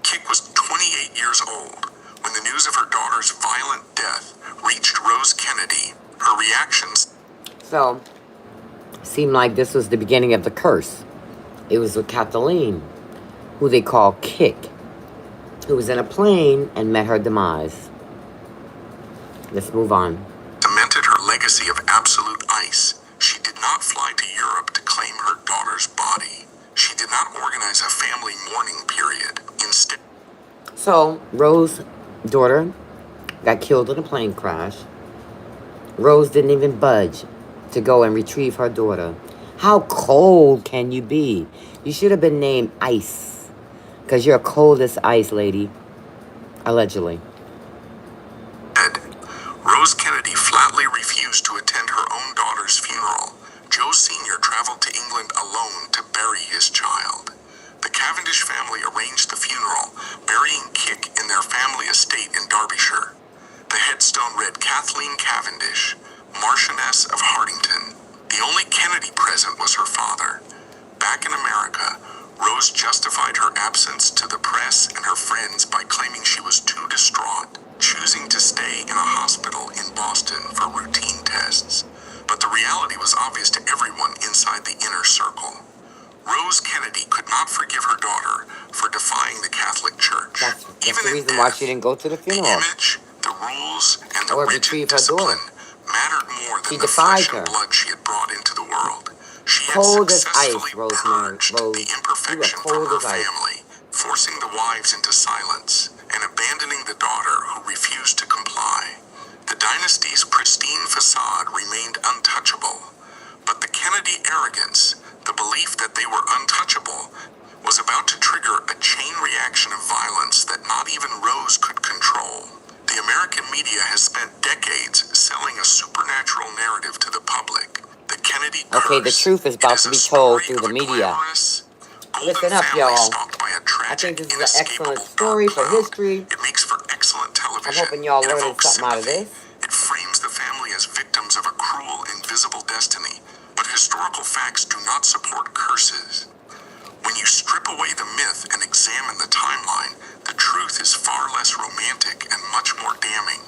B: Kik was 28 years old when the news of her daughter's violent death reached Rose Kennedy. Her reactions...
A: So, seemed like this was the beginning of the curse. It was with Kathleen, who they call Kik, who was in a plane and met her demise. Let's move on.
B: Cemented her legacy of absolute ice. She did not fly to Europe to claim her daughter's body. She did not organize a family mourning period. Instead...
A: So, Rose's daughter got killed in a plane crash. Rose didn't even budge to go and retrieve her daughter. How cold can you be? You should have been named Ice, because you're cold as ice, lady. Allegedly.
B: Rose Kennedy flatly refused to attend her own daughter's funeral. Joe Sr. traveled to England alone to bury his child. The Cavendish family arranged the funeral, burying Kik in their family estate in Derbyshire. The headstone read Kathleen Cavendish, Marchioness of Hartington. The only Kennedy present was her father. Back in America, Rose justified her absence to the press and her friends by claiming she was too distraught, choosing to stay in a hospital in Boston for routine tests. But the reality was obvious to everyone inside the inner circle. Rose Kennedy could not forgive her daughter for defying the Catholic Church.
A: That's
B: Even
A: the
B: in
A: reason
B: death,
A: why she didn't go to the funeral.
B: The image, the rules, and the
A: Or
B: rigid
A: retrieve her
B: discipline
A: daughter.
B: mattered more
A: She
B: than the
A: defied
B: flesh
A: her.
B: and blood she had brought into the world. She had
A: Cold as
B: successfully
A: ice, Rosemary.
B: purged
A: Rose,
B: the
A: you
B: imperfection
A: are
B: from
A: cold
B: her
A: as ice.
B: family, forcing the wives into silence and abandoning the daughter who refused to comply. The dynasty's pristine facade remained untouchable, but the Kennedy arrogance, the belief that they were untouchable, was about to trigger a chain reaction of violence that not even Rose could control. spent decades selling a supernatural narrative to the public. The Kennedy curse.
A: Okay, the truth is about to be told through the media. Listen up, y'all. I think this is an excellent story for history.
B: It makes for excellent television.
A: I'm hoping y'all
B: It
A: learning
B: evokes
A: something out of
B: sympathy.
A: this.
B: It frames the family as victims of a cruel, invisible destiny. But historical facts do not support curses. When you strip away the myth and examine the timeline, the truth is far less romantic and much more damning.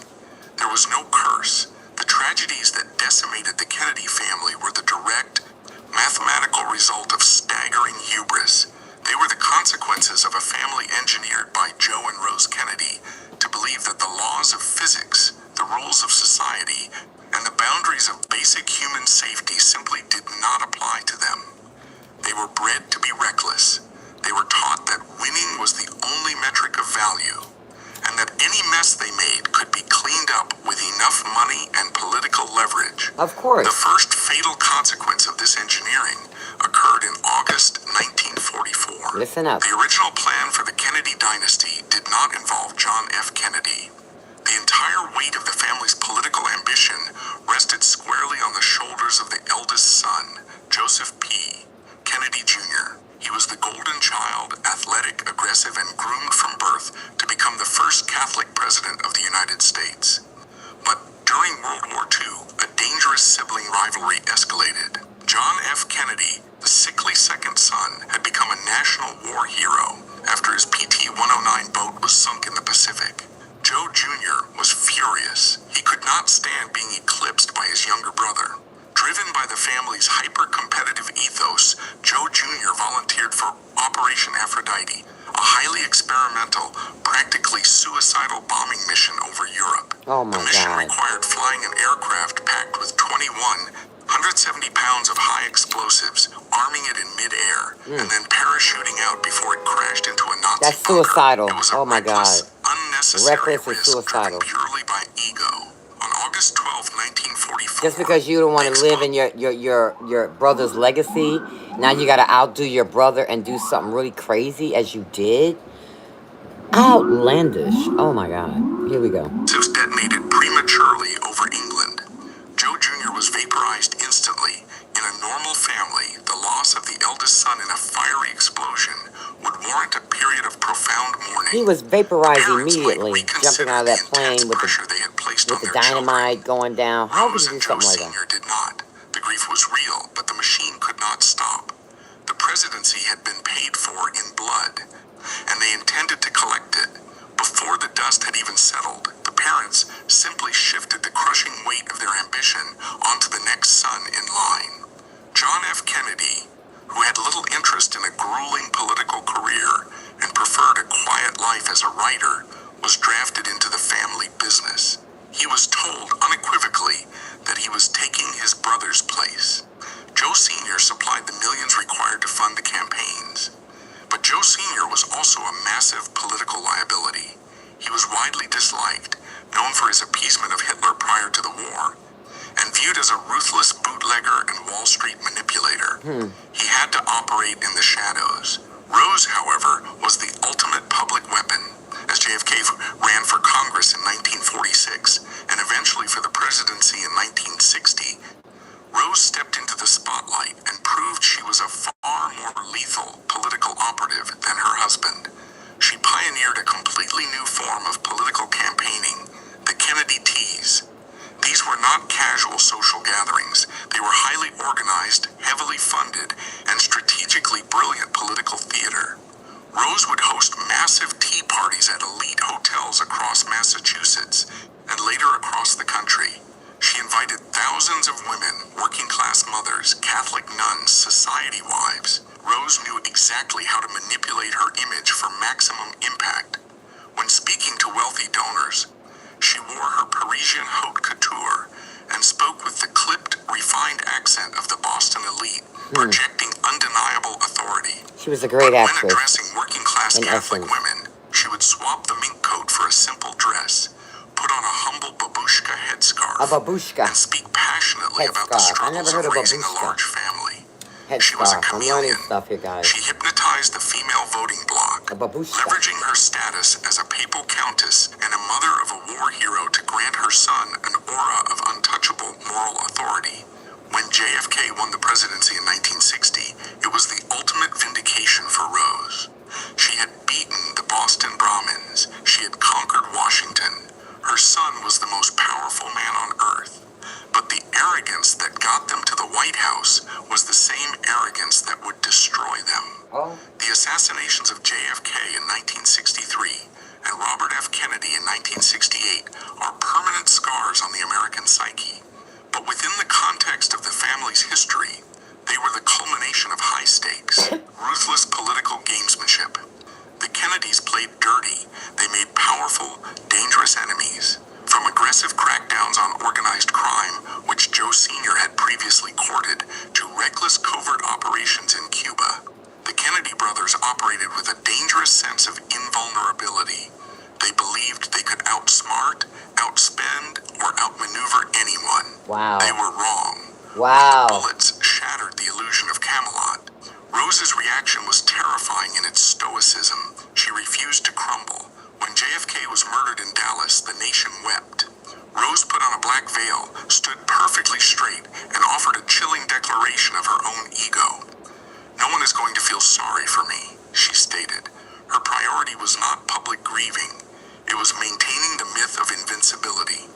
B: There was no curse. The tragedies that decimated the Kennedy family were the direct, mathematical result of staggering hubris. They were the consequences of a family engineered by Joe and Rose Kennedy to believe that the laws of physics, the rules of society, and the boundaries of basic human safety simply did not apply to them. They were bred to be reckless. They were taught that winning was the only metric of value, and that any mess they made could be cleaned up with enough money and political leverage.
A: Of course.
B: The first fatal consequence of this engineering occurred in August 1944.
A: Listen up.
B: The original plan for the Kennedy dynasty did not involve John F. Kennedy. The entire weight of the family's political ambition rested squarely on the shoulders of the eldest son, Joseph P. Kennedy Jr. He was the golden child, athletic, aggressive, and groomed from birth to become the first Catholic president of the United States. But during World War II, a dangerous sibling rivalry escalated. John F. Kennedy, the sickly second son, had become a national war hero after his PT-109 boat was sunk in the Pacific. Joe Jr. was furious. He could not stand being eclipsed by his younger brother. Driven by the family's hyper-competitive ethos, Joe Jr. volunteered for Operation Aphrodite, a highly experimental, practically suicidal bombing mission over Europe.
A: Oh my
B: The mission
A: God.
B: required flying an aircraft packed with 170 pounds of high explosives, arming it in midair, and then parachuting out before it crashed into a Nazi
A: That's
B: bunker.
A: suicidal.
B: It was a
A: Oh my
B: reckless,
A: God.
B: unnecessary
A: Reckless and
B: risk
A: suicidal.
B: driven purely by ego. On August 12, 1944,
A: Just because you don't want to live in your brother's legacy, now you got to outdo your brother and do something really crazy as you did? Outlandish. Oh my God. Here we go.
B: Explosives detonated prematurely over England. Joe Jr. was vaporized instantly. In a normal family, the loss of the eldest son in a fiery explosion would warrant a period of profound mourning.
A: He was vaporized
B: Parents might
A: immediately,
B: reconsider
A: jumping out of
B: the
A: that
B: intense
A: plane with
B: pressure they had placed on
A: the
B: their
A: dynamite going down. How could
B: Rose
A: you do
B: and Joe
A: something like that?
B: Sr. did not. The grief was real, but the machine could not stop. The presidency had been paid for in blood, and they intended to collect it. Before the dust had even settled, the parents simply shifted the crushing weight of their ambition onto the next son in line. John F. Kennedy, who had little interest in a grueling political career and preferred a quiet life as a writer, was drafted into the family business. He was told unequivocally that he was taking his brother's place. Joe Sr. supplied the millions required to fund the campaigns. But Joe Sr. was also a massive political liability. He was widely disliked, known for his appeasement of Hitler prior to the war, and viewed as a ruthless bootlegger and Wall Street manipulator. He had to operate in the shadows. Rose, however, was the ultimate public weapon, as JFK ran for Congress in 1946 and eventually for the presidency in 1960. Rose stepped into the spotlight and proved she was a far more lethal political operative than her husband. She pioneered a completely new form of political campaigning, the Kennedy Teas. These were not casual social gatherings. They were highly organized, heavily funded, and strategically brilliant political theater. Rose would host massive tea parties at elite hotels across Massachusetts and later across the country. She invited thousands of women, working-class mothers, Catholic nuns, society wives. Rose knew exactly how to manipulate her image for maximum impact. When speaking to wealthy donors, she wore her Parisian haute couture and spoke with the clipped, refined accent of the Boston elite, projecting undeniable authority.
A: She was a great
B: But
A: actress.
B: when addressing working-class
A: in
B: Catholic
A: essence.
B: women, she would swap the mink coat for a simple dress, put on a humble babushka headscarf,
A: A babushka
B: and speak passionately about the
A: headscarf. I never
B: struggles
A: heard
B: of
A: of
B: raising a
A: babushka
B: large family. She was a
A: headscarf. I'm learning
B: chameleon.
A: stuff here, guys.
B: She hypnotized the female voting bloc,
A: A babushka.
B: leveraging her status as a papal countess and a mother of a war hero to grant her son 1968 are permanent scars on the American psyche. But within the context of the family's history, they were the culmination of high stakes, ruthless political gamesmanship. The Kennedys played dirty. They made powerful, dangerous enemies. From aggressive crackdowns on organized crime, which Joe Sr. had previously courted, to reckless covert operations in Cuba, the Kennedy brothers operated with a dangerous sense of invulnerability. They believed they could outsmart, outspend, or outmaneuver anyone.
A: Wow.
B: They were wrong.
A: Wow.
B: The bullets shattered the illusion of Camelot. Rose's reaction was terrifying in its stoicism. She refused to crumble. When JFK was murdered in Dallas, the nation wept. Rose put on a black veil, stood perfectly straight, and offered a chilling declaration of her own ego. "No one is going to feel sorry for me," she stated. Her priority was not public grieving. It was maintaining the myth of invincibility.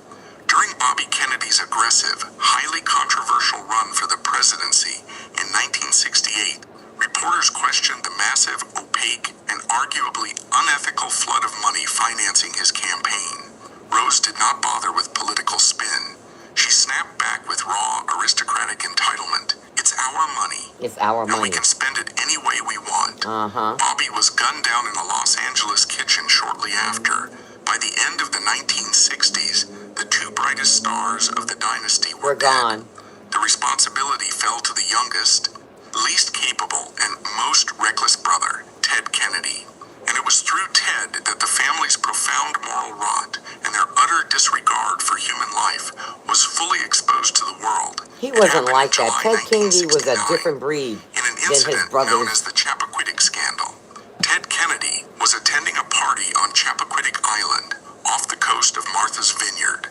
B: During Bobby Kennedy's aggressive, highly controversial run for the presidency in 1968, reporters questioned the massive, opaque, and arguably unethical flood of money financing his campaign. Rose did not bother with political spin. She snapped back with raw, aristocratic entitlement. "It's our money.
A: It's our
B: And we
A: money.
B: can spend it any way we want." Bobby was gunned down in a Los Angeles kitchen shortly after. By the end of the 1960s, the two brightest stars of the dynasty were
A: We're gone.
B: dead. The responsibility fell to the youngest, least capable, and most reckless brother, Ted Kennedy. And it was through Ted that the family's profound moral rot and their utter disregard for human life was fully exposed to the world.
A: He
B: It
A: wasn't
B: happened
A: like
B: in
A: that.
B: July
A: Ted Kennedy was a
B: 1969.
A: different breed
B: In an
A: than his
B: incident known
A: brothers.
B: as the Chappaquiddick scandal, Ted Kennedy was attending a party on Chappaquiddick Island, off the coast of Martha's Vineyard.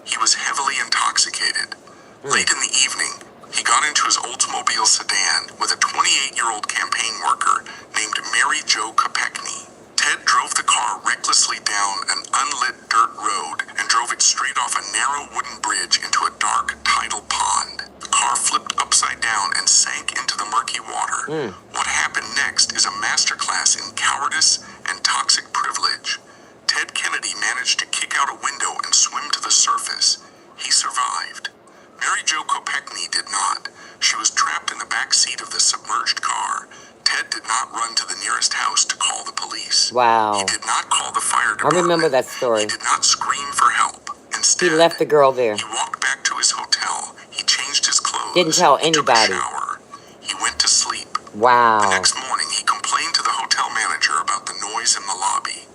B: He was heavily intoxicated. Late in the evening, he got into his Oldsmobile sedan with a 28-year-old campaign worker named Mary Jo Kopechne. Ted drove the car recklessly down an unlit dirt road and drove it straight off a narrow wooden bridge into a dark tidal pond. The car flipped upside down and sank into the murky water. What happened next is a masterclass in cowardice and toxic privilege. Ted Kennedy managed to kick out a window and swim to the surface. He survived. Mary Jo Kopechne did not. She was trapped in the back seat of the submerged car. Ted did not run to the nearest house to call the police.
A: Wow.
B: He did not call the fire
A: I
B: department.
A: remember that story.
B: He did not scream for help. Instead,
A: He left the girl there.
B: he walked back to his hotel. He changed his clothes.
A: Didn't tell
B: He took a
A: anybody.
B: shower. He went to sleep.
A: Wow.
B: The next morning, he complained to the hotel manager about the noise in the lobby.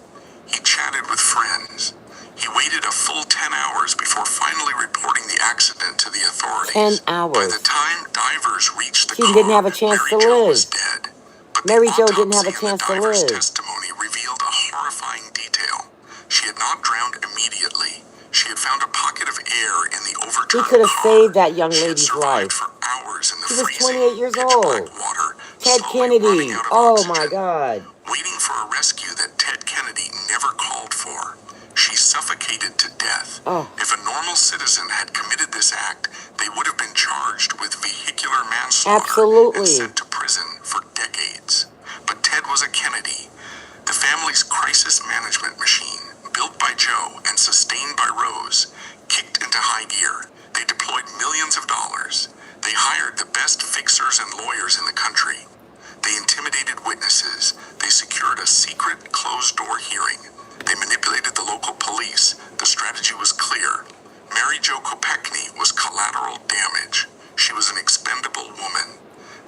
B: He chatted with friends. He waited a full 10 hours before finally reporting the accident to the authorities.
A: 10
B: By
A: hours.
B: the time divers reached the
A: She
B: car,
A: didn't have a chance
B: Mary
A: to
B: Jo
A: live.
B: was dead. But
A: Mary
B: the
A: Jo didn't have a
B: autopsy and
A: chance
B: the
A: to
B: diver's
A: live.
B: testimony revealed a horrifying detail. She had not drowned immediately. She had found a pocket of air in the
A: He
B: overturned
A: could have
B: car.
A: saved that young
B: She had
A: lady's
B: survived
A: life.
B: for hours in the
A: She was
B: freezing,
A: 28 years
B: pitch black
A: old.
B: water,
A: Ted
B: slowly running
A: Kennedy.
B: out of
A: Oh
B: oxygen,
A: my God.
B: waiting for a rescue that Ted Kennedy never called for. She suffocated to death.
A: Oh.
B: If a normal citizen had committed this act, they would have been charged with vehicular manslaughter
A: Absolutely.
B: and sent to prison for decades. But Ted was a Kennedy. The family's crisis management machine, built by Joe and sustained by Rose, kicked into high gear. They deployed millions of dollars. They hired the best fixers and lawyers in the country. They intimidated witnesses. They secured a secret, closed-door hearing. They manipulated the local police. The strategy was clear. Mary Jo Kopechne was collateral damage. She was an expendable woman.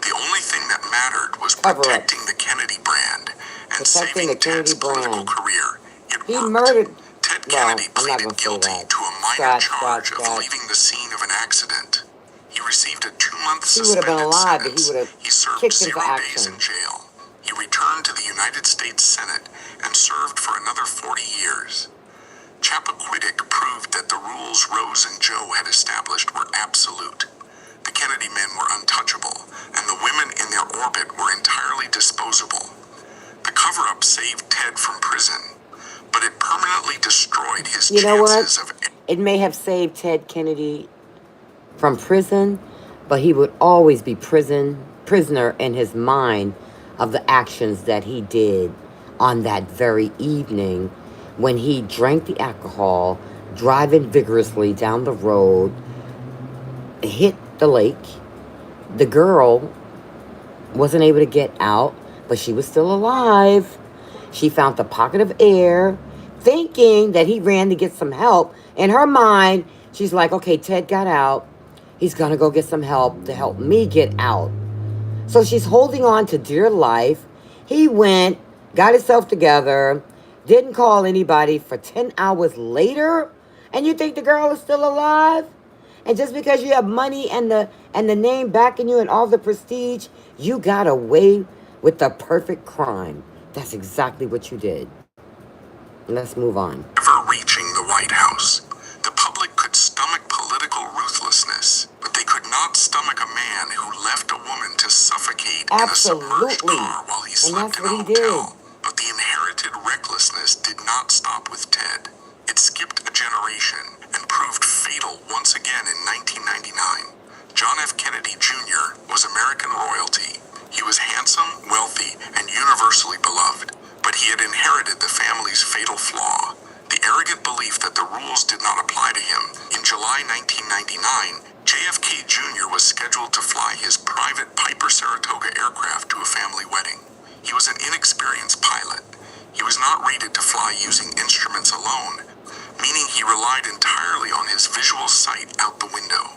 B: The only thing that mattered was
A: Cover up.
B: protecting the Kennedy brand and
A: Protecting
B: saving
A: the Kennedy
B: Ted's political
A: brand.
B: career. It
A: He
B: worked.
A: murdered.
B: Ted
A: Well,
B: Kennedy
A: I'm not
B: pleaded
A: gonna say
B: guilty
A: that.
B: to a minor
A: Scratch,
B: charge
A: scratch,
B: of
A: scratch.
B: leaving the scene of an accident. He received a 2-month
A: He would have been
B: suspended
A: alive, but he
B: sentence.
A: would have
B: He served
A: kicked him for
B: 0 days
A: action.
B: in jail. He returned to the United States Senate and served for another 40 years. Chappaquiddick proved that the rules Rose and Joe had established were absolute. The Kennedy men were untouchable, and the women in their orbit were entirely disposable. The cover-up saved Ted from prison, but it permanently destroyed his
A: You know what?
B: chances of...
A: It may have saved Ted Kennedy from prison, but he would always be prisoner in his mind of the actions that he did on that very evening when he drank the alcohol, driving vigorously down the road, hit the lake. The girl wasn't able to get out, but she was still alive. She found the pocket of air, thinking that he ran to get some help. In her mind, she's like, okay, Ted got out. He's going to go get some help to help me get out. So she's holding on to dear life. He went, got himself together, didn't call anybody for 10 hours later, and you think the girl is still alive? And just because you have money and the name backing you and all the prestige, you got away with the perfect crime. That's exactly what you did. Let's move on.
B: Ever reaching the White House, the public could stomach political ruthlessness, but they could not stomach a man who left a woman to suffocate in a submerged
A: Absolutely.
B: car while he
A: And
B: slept
A: that's
B: in a
A: what he did.
B: hotel. But the inherited recklessness did not stop with Ted. It skipped a generation and proved fatal once again in 1999. John F. Kennedy Jr. was American royalty. He was handsome, wealthy, and universally beloved, but he had inherited the family's fatal flaw, the arrogant belief that the rules did not apply to him. In July 1999, JFK Jr. was scheduled to fly his private Piper Saratoga aircraft to a family wedding. He was an inexperienced pilot. He was not rated to fly using instruments alone, meaning he relied entirely on his visual sight out the window.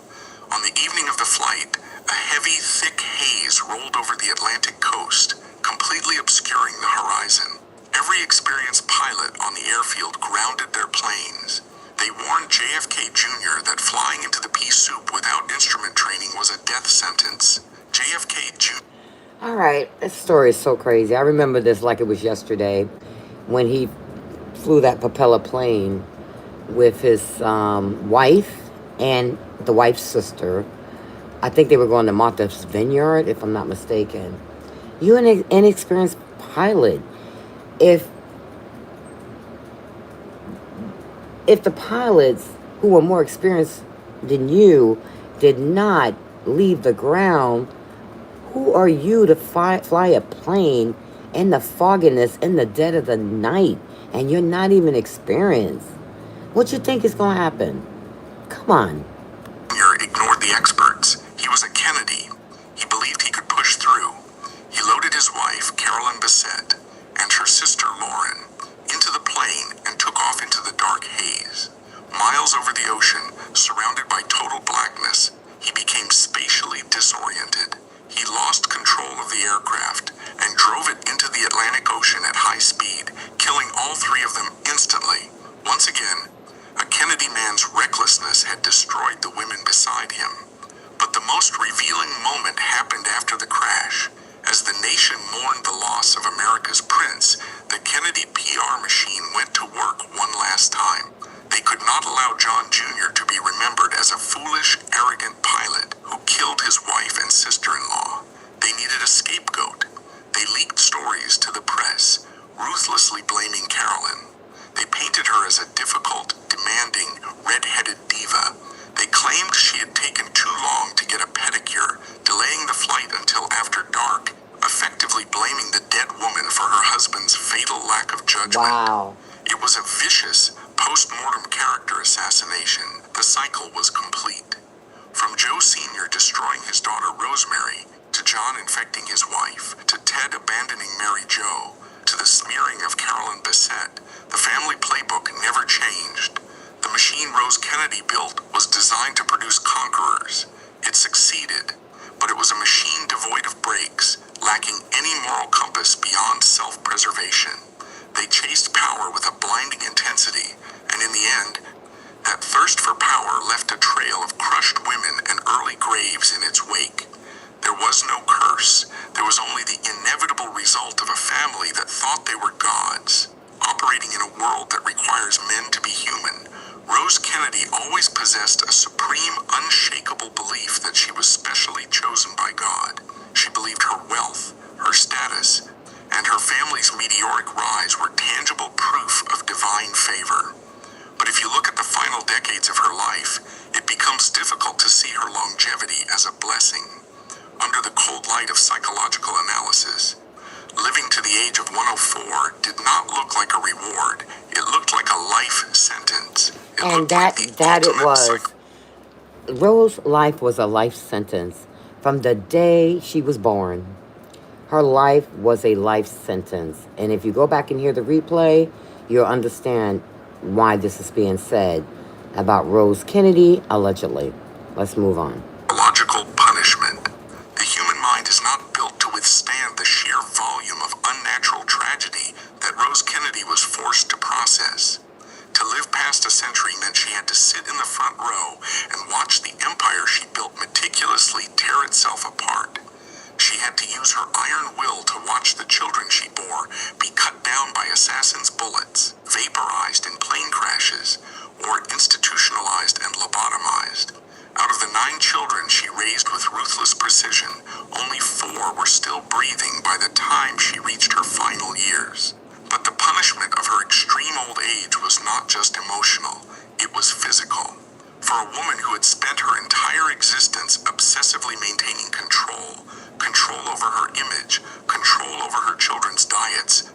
B: On the evening of the flight, a heavy, thick haze rolled over the Atlantic coast, completely obscuring the horizon. Every experienced pilot on the airfield grounded their planes. They warned JFK Jr. that flying into the pea soup without instrument training was a death sentence. JFK Jr.
A: All right, this story is so crazy. I remember this like it was yesterday when he flew that propeller plane with his wife and the wife's sister. I think they were going to Martha's Vineyard, if I'm not mistaken. You're an inexperienced pilot. If the pilots who were more experienced than you did not leave the ground, who are you to fly a plane in the fogginess in the dead of the night and you're not even experienced? What you think is going to happen? Come on.
B: Ignored the experts. He was a Kennedy. He believed he could push through. He loaded his wife, Carolyn Bessette, and her sister, Lauren, into the plane and took off into the dark haze. Miles over the ocean, surrounded by total blackness, he became spatially disoriented. He lost control of the aircraft and drove it into the Atlantic Ocean at high speed, killing all three of them instantly. Once again, a Kennedy man's recklessness had destroyed the women beside him. But the most revealing moment happened after the crash. As the nation mourned the loss of America's prince, the Kennedy PR machine went to work one last time. They could not allow John Jr. to be remembered as a foolish, arrogant pilot who killed his wife and sister-in-law. They needed a scapegoat. They leaked stories to the press, ruthlessly blaming Carolyn. They painted her as a difficult, demanding, red-headed diva. They claimed she had taken too long to get a pedicure, delaying the flight until after dark, effectively blaming the dead woman for her husband's fatal lack of judgment.
A: Wow.
B: It was a vicious, post-mortem character assassination. The cycle was complete. From Joe Sr. destroying his daughter Rosemary, to John infecting his wife, to Ted abandoning Mary Jo, to the smearing of Carolyn Bessette, the family playbook never changed. The machine Rose Kennedy built was designed to produce conquerors. It succeeded, but it was a machine devoid of brakes, lacking any moral compass beyond self-preservation. They chased power with a blinding intensity, and in the end, that thirst for power left a trail of crushed women and early graves in its wake. There was no curse. There was only the inevitable result of a family that thought they were gods, operating in a world that requires men to be human. Rose Kennedy always possessed a supreme, unshakable belief that she was specially chosen by God. She believed her wealth, her status, and her family's meteoric rise were tangible proof of divine favor. But if you look at the final decades of her life, it becomes difficult to see her longevity as a blessing. Under the cold light of psychological analysis, living to the age of 104 did not look like a reward. It looked like a life sentence. It
A: And
B: looked like the
A: that it
B: ultimate
A: was. Rose's life was a life sentence from the day she was born. Her life was a life sentence. And if you go back and hear the replay, you'll understand why this is being said about Rose Kennedy, allegedly. Let's move on.
B: psychological punishment. The human mind is not built to withstand the sheer volume of unnatural tragedy that Rose Kennedy was forced to process. To live past a century meant she had to sit in the front row and watch the empire she built meticulously tear itself apart. She had to use her iron will to watch the children she bore be cut down by assassins' bullets, vaporized in plane crashes, or institutionalized and lobotomized. Out of the 9 children she raised with ruthless precision, only 4 were still breathing by the time she reached her final years. But the punishment of her extreme old age was not just emotional, it was physical. For a woman who had spent her entire existence obsessively maintaining control over her image, control over her children's diets,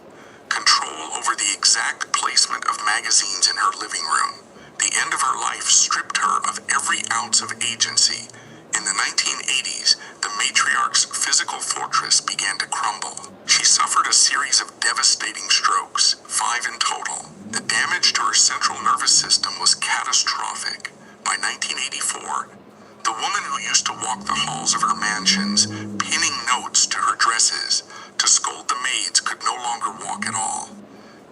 B: control over the exact placement of magazines in her living room, the end of her life stripped her of every ounce of agency. In the 1980s, the matriarch's physical fortress began to crumble. She suffered a series of devastating strokes, 5 in total. The damage to her central nervous system was catastrophic. By 1984, the woman who used to walk the halls of her mansions, pinning notes to her dresses, to scold the maids, could no longer walk at all.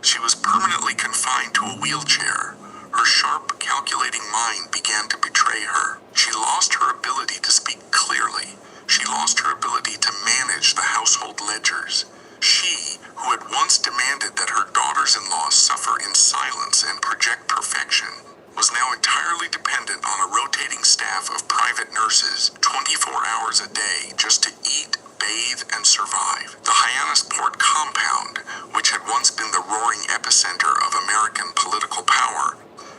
B: She was permanently confined to a wheelchair. Her sharp, calculating mind began to betray her. She lost her ability to speak clearly. She lost her ability to manage the household ledgers. She, who had once demanded that her daughters-in-law suffer in silence and project perfection, was now entirely dependent on a rotating staff of private nurses, 24 hours a day, just to eat, bathe, and survive. The Hyannisport compound, which had once been the roaring epicenter of American political power,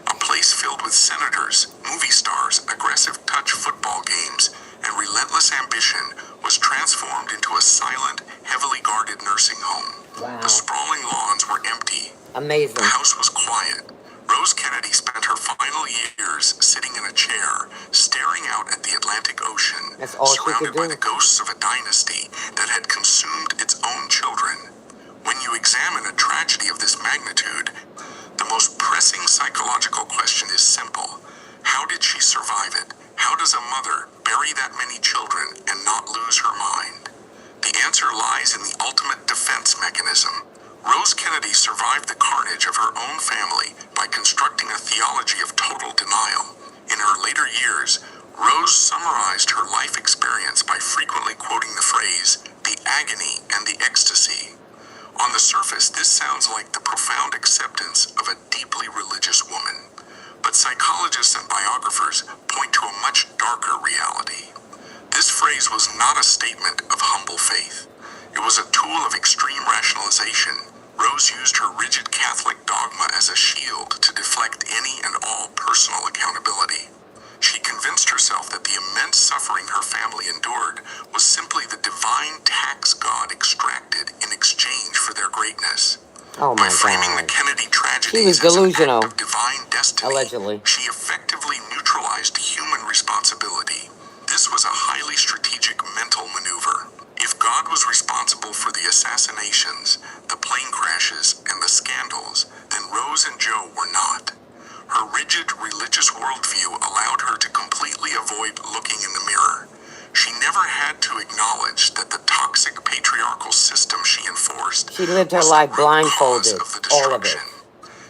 B: a place filled with senators, movie stars, aggressive touch football games, and relentless ambition, was transformed into a silent, heavily guarded nursing home.
A: Wow.
B: The sprawling lawns were empty.
A: Amazing.
B: The house was quiet. Rose Kennedy spent her final years sitting in a chair, staring out at the Atlantic Ocean,
A: That's all she
B: surrounded
A: could
B: by
A: do.
B: the ghosts of a dynasty that had consumed its own children. When you examine a tragedy of this magnitude, the most pressing psychological question is simple. How did she survive it? How does a mother bury that many children and not lose her mind? The answer lies in the ultimate defense mechanism. Rose Kennedy survived the carnage of her own family by constructing a theology of total denial. In her later years, Rose summarized her life experience by frequently quoting the phrase, "the agony and the ecstasy." On the surface, this sounds like the profound acceptance of a deeply religious woman. But psychologists and biographers point to a much darker reality. This phrase was not a statement of humble faith. It was a tool of extreme rationalization. Rose used her rigid Catholic dogma as a shield to deflect any and all personal accountability. She convinced herself that the immense suffering her family endured was simply the divine tax God extracted in exchange for their greatness.
A: Oh my
B: By framing the
A: God.
B: Kennedy
A: She was
B: tragedies as an
A: delusional,
B: act of divine destiny,
A: allegedly.
B: she effectively neutralized human responsibility. This was a highly strategic mental maneuver. If God was responsible for the assassinations, the plane crashes, and the scandals, then Rose and Joe were not. Her rigid religious worldview allowed her to completely avoid looking in the mirror. She never had to acknowledge that the toxic patriarchal system she enforced
A: She lived her
B: was
A: life
B: the root
A: blindfolded,
B: cause of the
A: all of it.
B: destruction.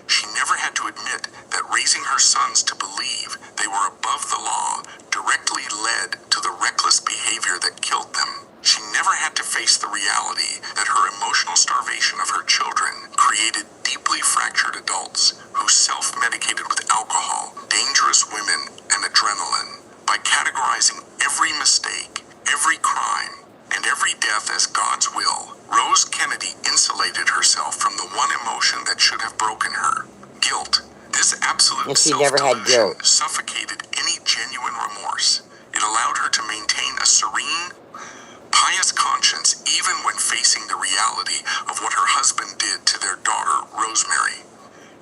B: She never had to admit that raising her sons to believe they were above the law directly led to the reckless behavior that killed them. She never had to face the reality that her emotional starvation of her children created deeply fractured adults who self-medicated with alcohol, dangerous women, and adrenaline. By categorizing every mistake, every crime, and every death as God's will, Rose Kennedy insulated herself from the one emotion that should have broken her: guilt. This absolute
A: And she never had
B: self-delusion
A: guilt.
B: suffocated any genuine remorse. It allowed her to maintain a serene, pious conscience even when facing the reality of what her husband did to their daughter, Rosemary.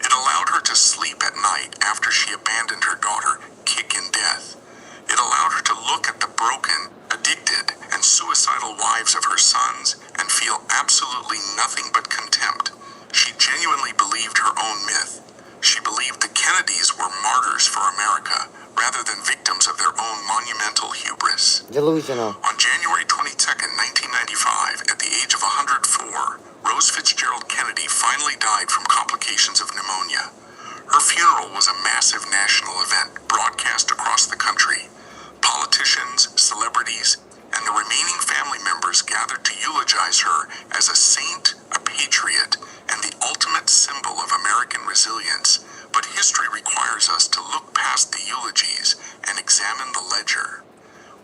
B: It It allowed her to sleep at night after she abandoned her daughter, kick in death. It allowed her to look at the broken, addicted, and suicidal wives of her sons and feel absolutely nothing but contempt. She genuinely believed her own myth. She believed the Kennedys were martyrs for America, rather than victims of their own monumental hubris.
A: Delusional.
B: On January 22nd, 1995, at the age of 104, Rose Fitzgerald Kennedy finally died from complications of pneumonia. Her funeral was a massive national event broadcast across the country. Politicians, celebrities, and the remaining family members gathered to eulogize her as a saint, a patriot, and the ultimate symbol of American resilience. But history requires us to look past the eulogies and examine the ledger.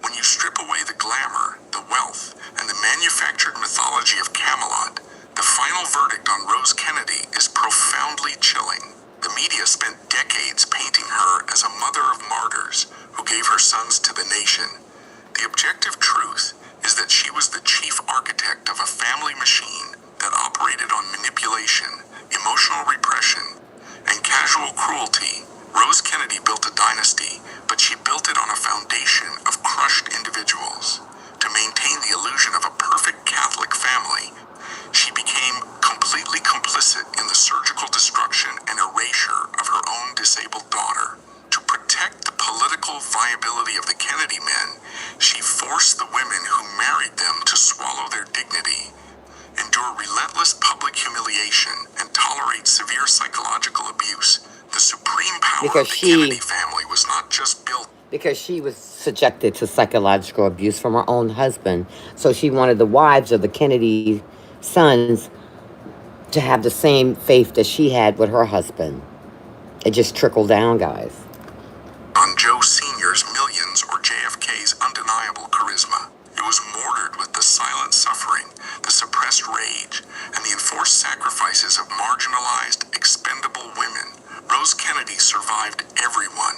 B: When you strip away the glamour, the wealth, and the manufactured mythology of Camelot, the final verdict on Rose Kennedy is profoundly chilling. The media spent decades painting her as a mother of martyrs who gave her sons to the nation. The objective truth is that she was the chief architect of a family machine that operated on manipulation, emotional repression, and casual cruelty. Rose Kennedy built a dynasty, but she built it on a foundation of crushed individuals. To maintain the illusion of a perfect Catholic family, she became completely complicit in the surgical destruction and erasure of her own disabled daughter. To protect the political viability of the Kennedy men, she forced the women who married them to swallow their dignity, endure relentless public humiliation, and tolerate severe psychological abuse. The supreme power of the Kennedy family was not just built
A: because she was subjected to psychological abuse from her own husband. So she wanted the wives of the Kennedy sons to have the same faith that she had with her husband. It just trickled down, guys.
B: On Joe Sr.'s millions or JFK's undeniable charisma. It was mortared with the silent suffering, the suppressed rage, and the enforced sacrifices of marginalized, expendable women. Rose Kennedy survived everyone.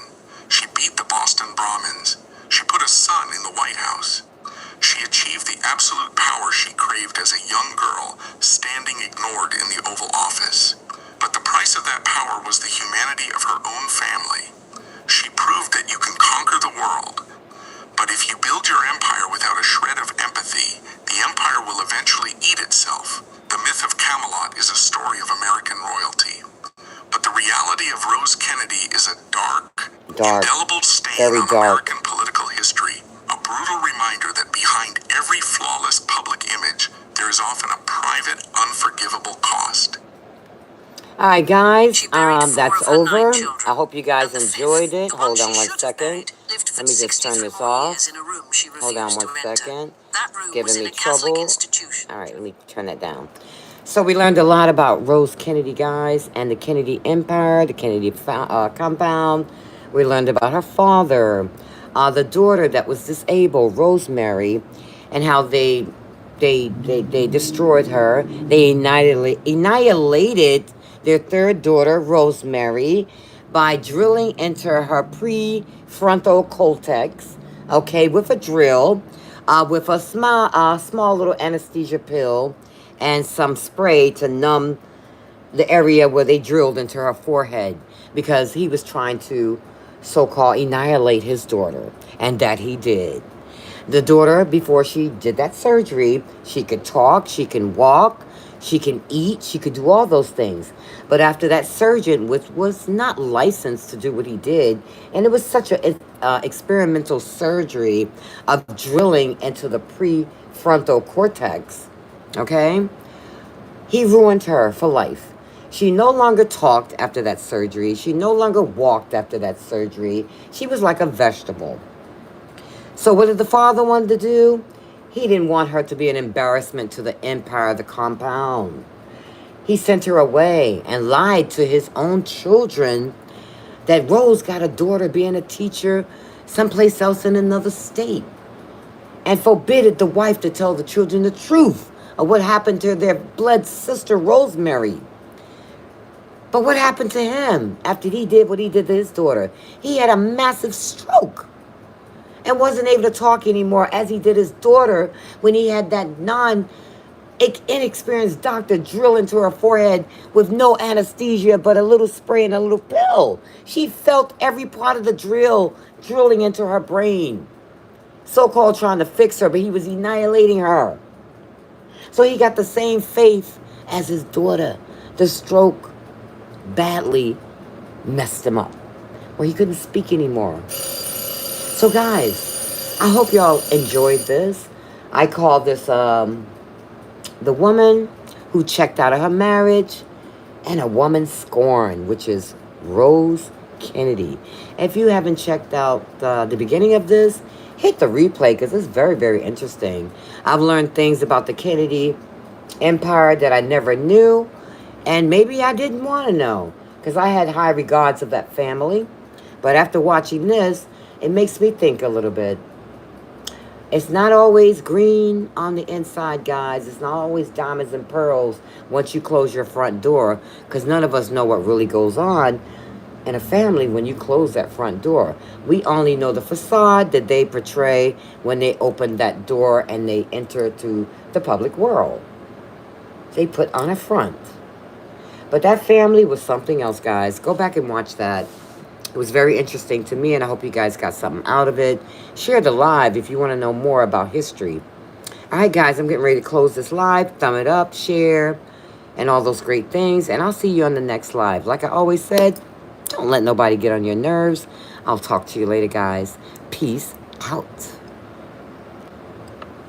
B: She beat the Boston Brahmins. She put a son in the White House. She achieved the absolute power she craved as a young girl, standing ignored in the Oval Office. But the price of that power was the humanity of her own family. She proved that you can conquer the world. But if you build your empire without a shred of empathy, the empire will eventually eat itself. The myth of Camelot is a story of American royalty. But the reality of Rose Kennedy is a dark, indelible stain on American political history. A brutal reminder that behind every flawless public image, there is often a private, unforgivable cost.
A: All right, guys, that's over. I hope you guys enjoyed it. Hold on 1 second. Let me just turn this off. Hold on 1 second. Giving me trouble. All right, let me turn that down. So we learned a lot about Rose Kennedy, guys, and the Kennedy Empire, the Kennedy compound. We learned about her father, the daughter that was disabled, Rosemary, and how they destroyed her. They annihilated their third daughter, Rosemary, by drilling into her prefrontal cortex, okay, with a drill, with a small little anesthesia pill and some spray to numb the area where they drilled into her forehead, because he was trying to so-called annihilate his daughter, and that he did. The daughter, before she did that surgery, she could talk, she can walk, she can eat, she could do all those things. But after that surgeon, which was not licensed to do what he did, and it was such an experimental surgery of drilling into the prefrontal cortex, okay? He ruined her for life. She no longer talked after that surgery. She no longer walked after that surgery. She was like a vegetable. So what did the father want to do? He didn't want her to be an embarrassment to the empire, the compound. He sent her away and lied to his own children that Rose got a daughter being a teacher someplace else in another state, and forbid the wife to tell the children the truth of what happened to their blood sister, Rosemary. But what happened to him after he did what he did to his daughter? He had a massive stroke and wasn't able to talk anymore as he did his daughter when he had that inexperienced doctor drill into her forehead with no anesthesia but a little spray and a little pill. She felt every part of the drilling into her brain. So-called trying to fix her, but he was annihilating her. So he got the same faith as his daughter. The stroke badly messed him up, where he couldn't speak anymore. So guys, I hope y'all enjoyed this. I call this the woman who checked out of her marriage and a woman scorned, which is Rose Kennedy. If you haven't checked out the beginning of this, hit the replay because it's very, very interesting. I've learned things about the Kennedy empire that I never knew, and maybe I didn't want to know because I had high regards of that family. But after watching this, it makes me think a little bit. It's not always green on the inside, guys. It's not always diamonds and pearls once you close your front door, because none of us know what really goes on in a family when you close that front door. We only know the facade that they portray when they open that door and they enter to the public world. They put on a front. But that family was something else, guys. Go back and watch that. It was very interesting to me, and I hope you guys got something out of it. Share the live if you want to know more about history. All right, guys, I'm getting ready to close this live. Thumb it up, share, and all those great things. And I'll see you on the next live. Like I always said, don't let nobody get on your nerves. I'll talk to you later, guys. Peace out.